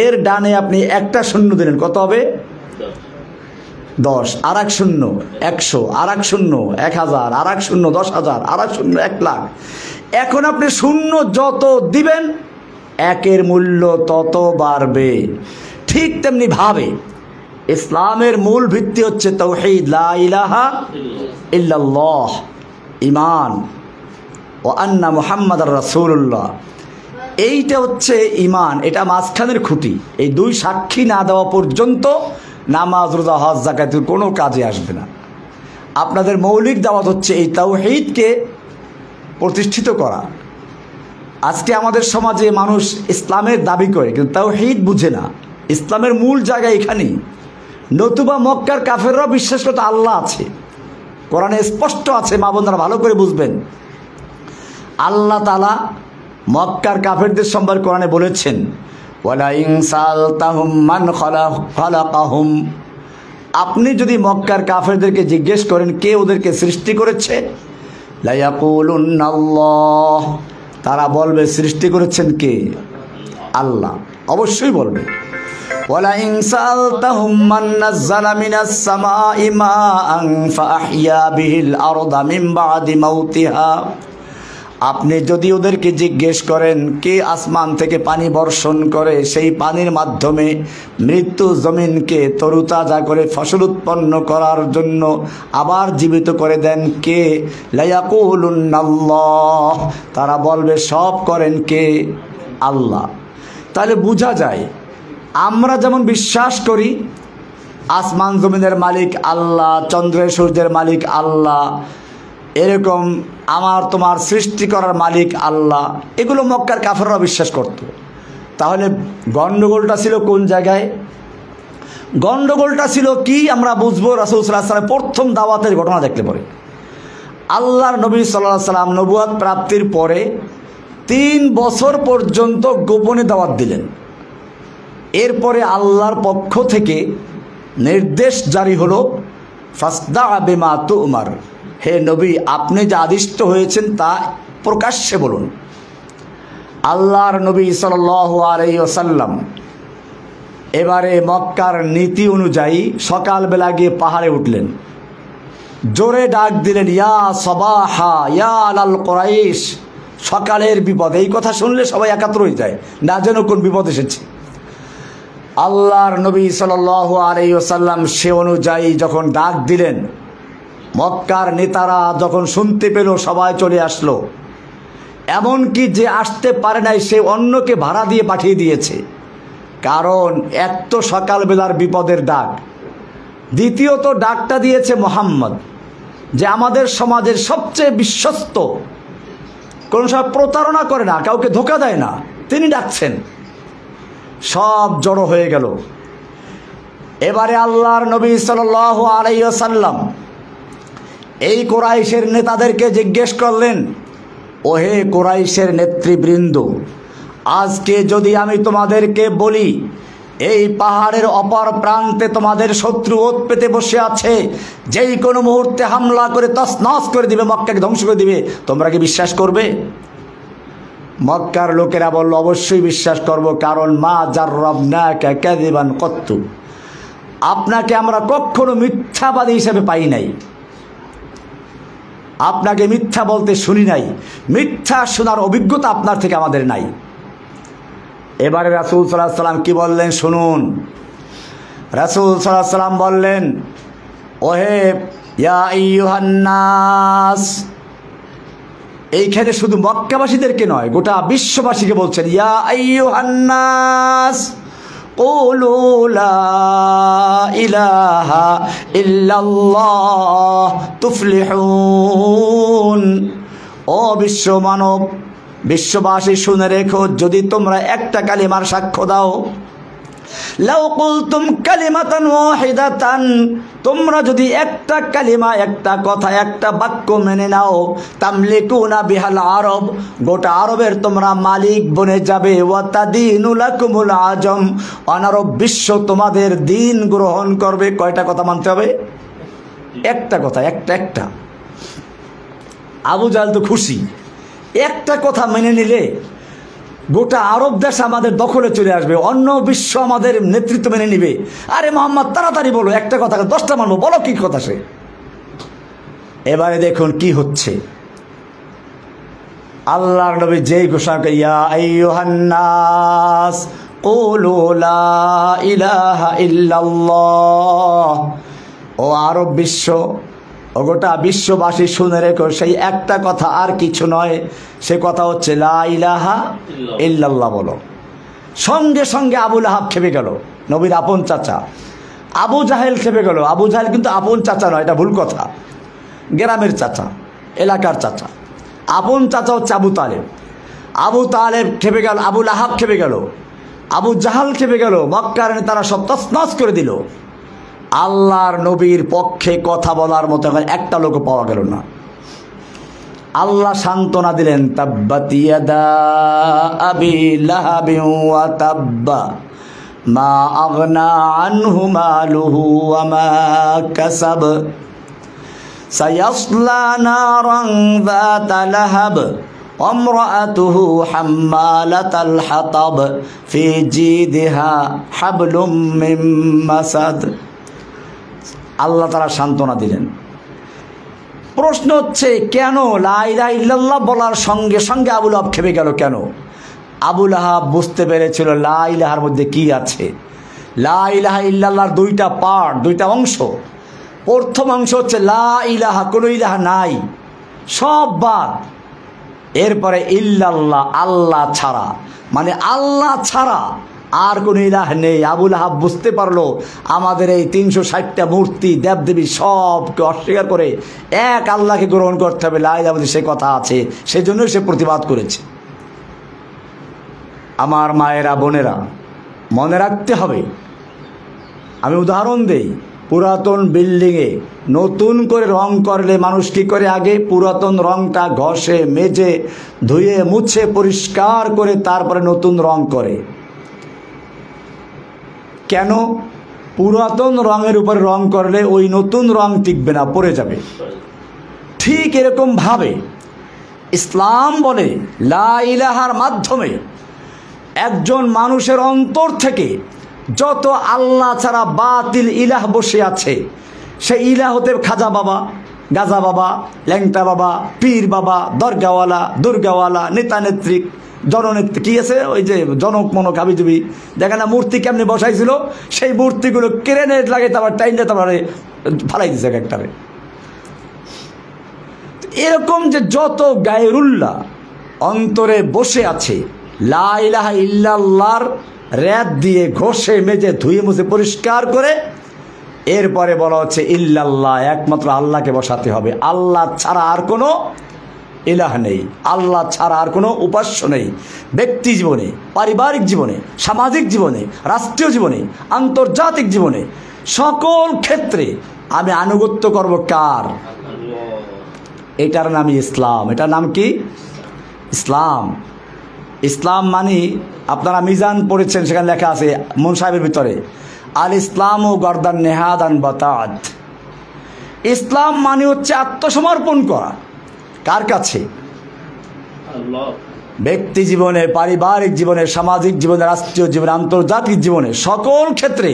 এর ডানে আপনি একটা শূন্য দিলেন, কত হবে? 10। আর এক শূন্য 100, আর এক শূন্য 1000, আর এক শূন্য 10,000, আর এক শূন্য 1 লাখ। এখন আপনি শূন্য যত দিবেন একের মূল্য তত বাড়বে। ঠিক তেমনি ভাবে ইসলামের মূল ভিত্তি হচ্ছে তাওহীদ, লা ইলাহা ইল্লাল্লাহ, ঈমান ও আন্না মুহাম্মাদার রাসূলুল্লাহ। এইটা হচ্ছে ঈমান, এটা মাঝখানের খুঁটি। এই দুই সাক্ষী না দেওয়া পর্যন্ত নামাজ রোজা হজ যাকাতের কোনো কাজে আসবে না। আপনাদের মৌলিক দাওয়াত হচ্ছে এই তাওহীদকে প্রতিষ্ঠিত করা। আজকে আমাদের সমাজে মানুষ ইসলামের দাবি করে কিন্তু তাওহীদ বুঝে না। ইসলামের মূল জায়গা এখানেই। নতুবা মক্কার কাফেররাও বিশ্বাস করতে আল্লাহ আছে, কোরআনে স্পষ্ট আছে, মা বোনেরা ভালো করে বুঝবেন। আল্লাহ তাআলা মক্কার কাফেরদের সম্পর্কে কোরআনে বলেছেন, ওয়ালা ইন সালতাহুম মান খালাকাহুম, আপনি যদি মক্কার কাফেরদেরকে জিজ্ঞেস করেন কে ওদেরকে সৃষ্টি করেছে, লা ইয়াকুলুন্নাল্লাহ, তারা বলবে সৃষ্টি করেছেন কে? আল্লাহ, অবশ্যই বলবে। ওয়ালা ইন সালতাহুম মান নাযালা মিনাস সামাই মাআন ফাআহইয়া বিহিল আরদা মিন বাদি মাউতিহা, আপনি যদি ওদেরকে জিজ্ঞেস করেন কে আসমান থেকে পানি বর্ষণ করে, সেই পানির মাধ্যমে মৃত্যু জমিনকে তরুতাজা করে ফসল উৎপন্ন করার জন্য আবার জীবিত করে দেন কে? লা ইয়াকুলুন্নাল্লাহ, তারা বলবে সব করেন কে? আল্লাহ। তাহলে বোঝা যায় আমরা যেমন বিশ্বাস করি আসমান জমিনের মালিক আল্লাহ, চন্দ্রের সূর্যের মালিক আল্লাহ, এরকম আমার তোমার সৃষ্টি করার মালিক আল্লাহ, এগুলো মক্কার কাফেররা বিশ্বাস করত। তাহলে গণ্ডগোলটা ছিল কোন জায়গায়? গণ্ডগোলটা ছিল কি আমরা বুঝবো রাসূল সাল্লাল্লাহু আলাইহি ওয়াসাল্লাম প্রথম দাওয়াতের ঘটনা দেখলে পরে। আল্লাহর নবী সাল্লাল্লাহু আলাইহি ওয়াসাল্লাম নবুয়ত প্রাপ্তির পরে 3 বছর পর্যন্ত গোপনে দাওয়াত দিলেন। এরপরে আল্লাহর পক্ষ থেকে নির্দেশ জারি হলো, ফাসদা বিমা তুমার, হে নবী আপনি যা আদিষ্ট হয়েছেন তা প্রকাশ্যে বলুন। আল্লাহর নবী সাল্লাল্লাহু আলাইহি ওয়াসাল্লাম এবারে মক্কার নীতি অনুযায়ী সকালবেলা গিয়ে পাহাড়ে উঠলেন, জোরে ডাক দিলেন, ইয়া সাবাহা ইয়া আলাল কুরাইশ, সকালের বিপদ। এই কথা শুনলে সবাই একাত্র হয়ে যায়, না যেন কোন বিপদ এসেছে। আল্লাহর নবী সাল্লাল্লাহু আলাইহি ওয়াসাল্লাম সে অনুযায়ী যখন ডাক দিলেন, মক্কার নেতারা যখন শুনতে পেল সবাই চলে আসলো। এমনকি যে আসতে পারে নাই সে অন্যকে ভাড়া দিয়ে পাঠিয়ে দিয়েছে, কারণ এক তো সকালবেলার বিপদের ডাক, দ্বিতীয়ত ডাকটা দিয়েছে মুহাম্মদ, যে আমাদের সমাজের সবচেয়ে বিশ্বস্ত, কোন সময় প্রতারণা করে না, কাউকে ধোঁকা দেয় না, তিনি ডাকছেন। সব জড়ো হয়ে গেল। এবারে আল্লাহর নবী সাল্লাল্লাহু আলাইহি ওয়াসাল্লাম এই কুরাইশের নেতাদেরকে জিজ্ঞেস করলেন, ওহে কুরাইশের নেতৃবৃন্দ, আজকে যদি আমি তোমাদেরকে বলি এই পাহাড়ের অপর প্রান্তে তোমাদের শত্রু ওত পেতে বসে আছে, যেই কোনো মুহূর্তে হামলা করে তছনছ করে দিবে, মক্কাকে ধ্বংস করে দিবে, তোমরা কি বিশ্বাস করবে? মক্কার লোকেরা বলল, অবশ্যই বিশ্বাস করব, কারণ মা জাররাবনাকা কাযিবান কত্তু, আপনাকে আমরা কখনো মিথ্যাবাদী হিসেবে পাই নাই, আপনাকে মিথ্যা বলতে শুনি নাই, মিথ্যা শোনার অভিজ্ঞতা আপনার থেকে আমাদের নাই। এবারে রাসূল সাল্লাল্লাহু আলাইহি সাল্লাম কি বললেন শুনুন। রাসূল সাল্লাল্লাহু আলাইহি সাল্লাম বললেন, ওহে ইয়া আইয়ুহান নাস, এইখানে শুধু মক্কাবাসীদেরকে নয়, গোটা বিশ্ববাসীকে বলছেন, ইয়া আইয়ুহান নাস কুলু লা ইলাহা ইল্লাল্লাহ তুফলিহুন। ও বিশ্ব মানব, বিশ্ববাসী শুনে রেখো, যদি তোমরা একটা কালিমার সাক্ষ্য দাও, লাউ কুলতুম কালিমাতান ওয়াহিদাতান, তোমরা যদি একটা কালিমা, একটা কথা, একটা বাক্য মেনে নাও, তামলিকুনা বিহাল আরব, গোটা আরবের তোমরা মালিক বনে যাবে, ওয়া তাদিনু লাকুমুল আজম, অনারব বিশ্ব তোমাদের দিন গ্রহণ করবে। কয়টা কথা মানতে হবে? একটা কথা, একটা। আবু জাহেল তো খুশি, একটা কথা মেনে নিলে গোটা আরব দেশ আমাদের দখলে চলে আসবে, অন্য বিশ্ব আমাদের নেতৃত্ব মেনে নিবে। আরে মোহাম্মদ তাড়াতাড়ি বলো, একটা কথা 10টা মানবো, বলো কি কথা সে। এবারে দেখুন কি হচ্ছে। আল্লাহর নবী যেই ঘোষণা করে, ইয়া আইয়ুহান নাস কুলু লা ইলাহা ইল্লাল্লাহ, ও আরব বিশ্ব, ও গোটা বিশ্ববাসী শুনে রেখো, সেই একটা কথা আর কিছু নয়, সে কথা হচ্ছে লা ইলাহা ইল্লাল্লাহ বলো। সঙ্গে সঙ্গে আবু লাহাব খেপে গেল, নবীর আপন চাচা। আবু জাহেল খেপে গেল। আবু জাহেল কিন্তু আপন চাচা নয়, এটা ভুল কথা, গ্রামের চাচা, এলাকার চাচা। আপন চাচা হচ্ছে আবু তালেব। আবু তালেব খেপে গেল, আবু লাহাব খেপে গেল, আবু জাহাল খেপে গেল, মক্কার তারা সব তছনছ করে দিল। আল্লাহর নবীর পক্ষে কথা বলার মতো একটা লোক পাওয়া গেল না। আল্লাহ সান্ত্বনা দিলেন, তাব্বাত ইয়াদা আবি লাহাবিন ওয়া তাব্বা মা আগনা আনহু মালুহু ওয়া মা কাসাব সায়াসলা নারান যাতা লাহাব আমরাআতুহু হাম্মালাতাল হাতাব ফি জিদিহা হাবলুম মিন মাসাদ। আল্লাহ তাআলা সান্ত্বনা দিলেন। প্রশ্ন হচ্ছে, কেন লা ইলাহা ইল্লাল্লাহ বলার সঙ্গে সঙ্গে আবু লাহাব খেপে গেল কেন? আবু লাহাব বুঝতে পেরেছিল লা ইলাহার মধ্যে কি আছে। লা ইলাহা ইল্লাল্লাহর দুইটা পার্ট, দুইটা অংশ। প্রথম অংশ হচ্ছে লা ইলাহা, কোনো ইলাহা নাই, সব বাদ। এরপরে ইল্লাল্লাহ, আল্লাহ ছাড়া, মানে আল্লাহ ছাড়া আর কোনো ইলাহ নেই। আবু লাহাব বুঝতে পারলো আমাদের এই 360টা মূর্তি দেবদেবী সবকে অস্বীকার করে এক আল্লাহকে গ্রহণ করতে হবে, লা ইলাহা মধ্যে সে কথা আছে, সেজন্য সে প্রতিবাদ করেছে। আমার মায়েরা, বোনেরা, মনে রাখতে হবে। আমি উদাহরণ দেই, পুরাতন বিল্ডিংয়ে নতুন করে রং করলে মানুষ কী করে? আগে পুরাতন রংটা ঘষে মেজে ধুয়ে মুছে পরিষ্কার করে তারপরে নতুন রং করে। কেন? পুরাতন রঙের উপরে রং করলে ওই নতুন রং টিকবে না, পড়ে যাবে। ঠিক এরকম ভাবে ইসলাম বলে লা ইলাহার মাধ্যমে একজন মানুষের অন্তর থেকে যত আল্লাহ ছাড়া বাতিল ইলাহ বসে আছে, সেই ইলাহ হতে খাজা বাবা, গাজা বাবা, ল্যাংটা বাবা, পীর বাবা, দরগাওয়ালা, দুর্গাওয়ালা, নেতা নেত্রী, জননেত্রী, কি আছে ওই যে জনক মনক হাবিজুবি, দেখে না মূর্তি কেমনি বসাইছিল, সেই মূর্তিগুলো ক্রেনে লাগে তারপর টাইনে তারপরে ফালাই দিছে একটারে। এরকম যে যত গায়রুল্লাহ অন্তরে বসে আছে, লা ইলাহা ইল্লাল্লাহর রেত দিয়ে ঘষে মেজে ধুয়ে মুছে পরিষ্কার করে এরপরে বলা হচ্ছে ইল্লাল্লাহ, একমাত্র আল্লাহকে বসাতে হবে। আল্লাহ ছাড়া আর কোনো ইলাহ নেই, আল্লাহ ছাড়া আর কোনো উপাস্য নেই। ব্যক্তি জীবনে, পারিবারিক জীবনে, সামাজিক জীবনে, রাষ্ট্রীয় জীবনে, আন্তর্জাতিক জীবনে, সকল ক্ষেত্রে আমি আনুগত্য করব কার? এটার নামই ইসলাম। এটার নাম কি? ইসলাম। ইসলাম মানে আপনারা মিজান পড়েছেন, সেখানে লেখা আছে মুন সাহেবের ভিতরে, আল ইসলাম ও গর্দান নেহাদান বাতাত। ইসলাম মানে হচ্ছে আত্মসমর্পণ করা। কার কাছে? ব্যক্তি জীবনে, পারিবারিক জীবনে, সামাজিক জীবনে, রাষ্ট্রীয় জীবনে, আন্তর্জাতিক জীবনে, সকল ক্ষেত্রে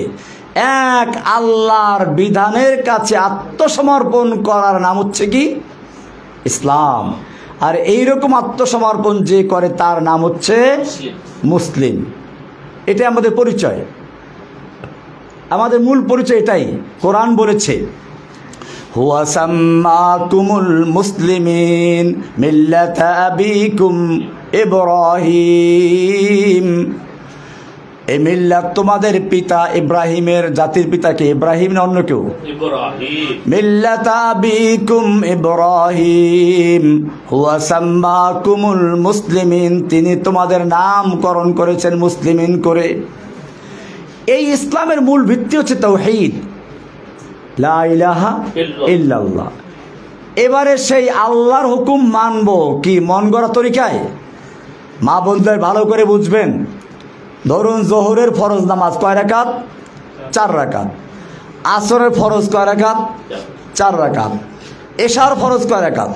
এক আল্লাহর বিধানের কাছে আত্মসমর্পণ করার নাম হচ্ছে কি? ইসলাম। আর এইরকম আত্মসমর্পণ যে করে তার নাম হচ্ছে মুসলিম। এটা আমাদের পরিচয়, আমাদের মূল পরিচয় এটাই। কোরআন বলেছে হুয়া সাম্মাকুমুল মুসলিমিন মিল্লাতা আবিকুম ইব্রাহিম। এই মিল্লাত তোমাদের পিতা ইব্রাহিমের জাতির পিতাকে, ইব্রাহিম না অন্য কেউ? মিল্লাতা আবিকুম ইব্রাহিম হুয়া সাম্মাকুমুল মুসলিমিন, তিনি তোমাদের নামকরণ করেছেন মুসলিমিন করে। এই ইসলামের মূল ভিত্তি হচ্ছে তাওহীদ, লা ইলাহা ইল্লাল্লাহ। এবারে সেই আল্লাহর হুকুম মানব কি মন গড়া তরিকায়? মা বোনদের ভালো করে বুঝবেন। ধরুন জোহরের ফরজ নামাজ কয় রাকাত? 4 রাকাত। আসরের ফরজ কয় রাকাত? 4 রাকাত। এশার ফরজ কয় রাকাত?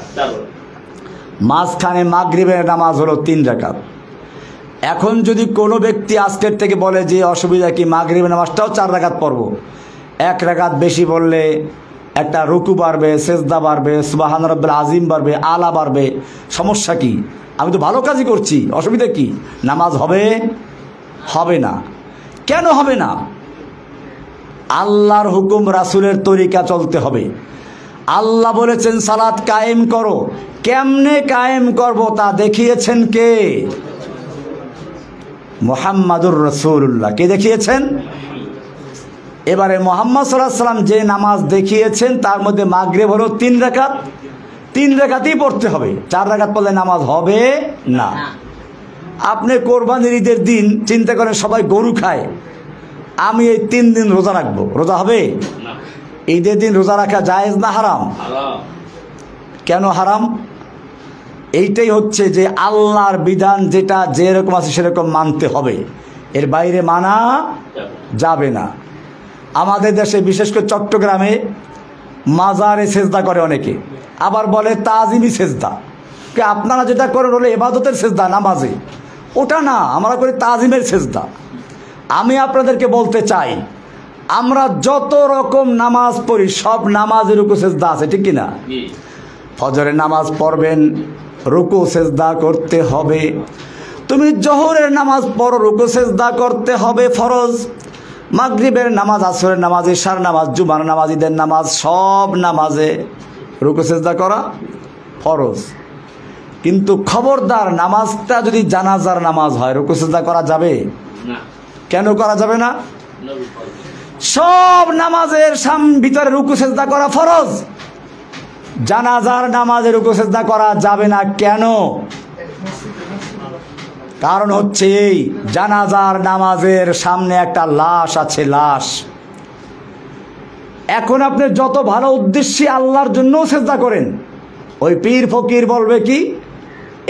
মাঝখানে মাগরিবের নামাজ হলো 3 রাকাত। এখন যদি কোনো ব্যক্তি আজকের থেকে বলে যে অসুবিধা কি, মাগরিবের নামাজটাও 4 রাকাত পড়ব, 1 রাকাত বেশি বললে একটা রুকু বাড়বে, সেজদা বাড়বে, সুবহান রাব্বিল আযীম বাড়বে, আলা বাড়বে, সমস্যা কি? আমি তো ভালো কাজই করছি, অসুবিধা কি? নামাজ হবে? হবে না। কেন হবে না? আল্লাহর হুকুম, রাসূলের তরিকা চলতে হবে। আল্লাহ বলেছেন সালাত কায়েম করো, কেমনে কায়েম করব তা দেখিয়েছেন কে? মুহাম্মাদুর রাসূলুল্লাহ। কে দেখিয়েছেন? এবারে মুহাম্মদ সাল্লাল্লাহু আলাইহি ওয়াসাল্লাম যে নামাজ দেখিয়েছেন তার মধ্যে মাগরিব হলো 3 রাকাত, 3 রাকাতই পড়তে হবে। 4 রাকাত পড়লে নামাজ হবে না। আপনি কোরবানির ঈদের দিন চিন্তা করেন সবাই গরু খায়, আমি এই 3 দিন রোজা রাখবো, রোজা হবে? ঈদের দিন রোজা রাখা জায়েজ না হারাম? কেন হারাম? এইটাই হচ্ছে যে আল্লাহর বিধান যেটা যেরকম আছে সেরকম মানতে হবে, এর বাইরে মানা যাবে না। আমাদের দেশে বিশেষ করে চট্টগ্রামে মাজারে সেজদা করে অনেকে, আবার বলে তাজিমি সেজদা। আপনারা যেটা করেন হলো ইবাদতের সেজদা, নামাজে, ওটা না, আমরা করি তাজিমের সেজদা। আমি আপনাদেরকে বলতে চাই, আমরা যত রকম নামাজ পড়ি সব নামাজের রুকু সেজদা আছে, ঠিক কিনা? ফজরের নামাজ পড়বেন, রুকু সেজদা করতে হবে। তুমি জোহরের নামাজ পড়ো, রুকু সেজদা করতে হবে, ফরজ। মাগরিবের নামাজ, আসরের নামাজ, ইশার নামাজ, জুমার নামাজ, ঈদের নামাজ, সব নামাজে রুকু সেজদা করা ফরজ। কিন্তু খবরদার নামাজটা যদি জানাজার নামাজ হয় রুকু সেজদা করা যাবে না। কেন করা যাবে না? সব নামাজের ভিতরে রুকু সেজদা করা ফরজ, জানাজার নামাজে রুকু সেজদা করা যাবে না। কেন? কারণ হচ্ছে এই, জানাজার নামাজের সামনে একটা লাশ আছে, লাশ। এখন আপনি যত ভালো উদ্দেশ্যে আল্লাহর জন্য সেজদা করেন, ওই পীর ফকির বলবে কি,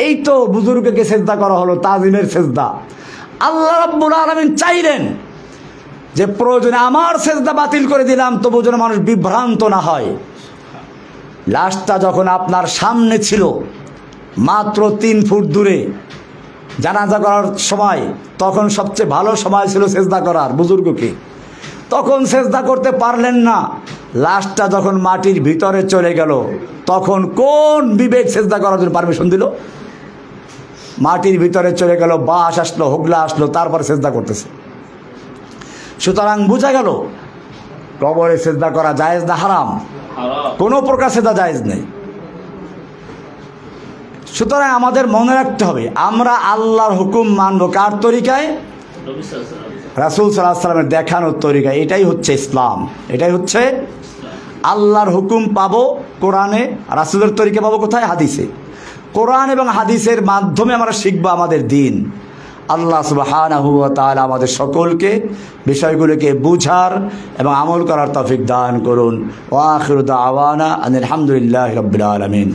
এই তো বুজুর্গকে সেজদা করা হলো, তাজিমের সেজদা। আল্লাহ রাব্বুল আলামিন চাইলেন যে প্রয়োজনে আমার সেজদা বাতিল করে দিলাম, তবু যেন মানুষ বিভ্রান্ত না হয়। লাশটা যখন আপনার সামনে ছিল, মাত্র 3 ফুট দূরে জানাজা করার সময়, তখন সবচেয়ে ভালো সময় ছিল সেজদা করার বুজুর্গকে, তখন সেজদা করতে পারলেন না। লাশটা যখন মাটির ভিতরে চলে গেল, তখন কোন বিবেক সেজদা করার জন্য পারমিশন দিল? মাটির ভিতরে চলে গেল, বাঁশ আসলো, হোগলা আসলো, তারপর সেজদা করতেছে। সুতরাং বোঝা গেল কবরে সেজদা করা জায়েজ না হারাম? কোনো প্রকার সেজদা জায়েজ নেই। সুতরাং আমাদের মনে রাখতে হবে, আমরা আল্লাহর হুকুম মানব কার তরিকায়? রাসূল সাল্লাল্লাহু আলাইহি ওয়াসাল্লামের দেখানোর তরিকা। এটাই হচ্ছে ইসলাম, এটাই হচ্ছে আল্লাহর হুকুম পাবো কোরআনে, রাসূলের তরিকা পাবো কোথায়? হাদিসে। কোরআন এবং হাদিসের মাধ্যমে আমরা শিখবো আমাদের দিন। আল্লাহ সুবহানাহু ওয়া তাআলা আমাদের সকলকে বিষয়গুলোকে বুঝার এবং আমল করার তৌফিক দান করুন। ওয়া আখিরু দাওয়ানা আনিল হামদুলিল্লাহি রাব্বিল আলামিন।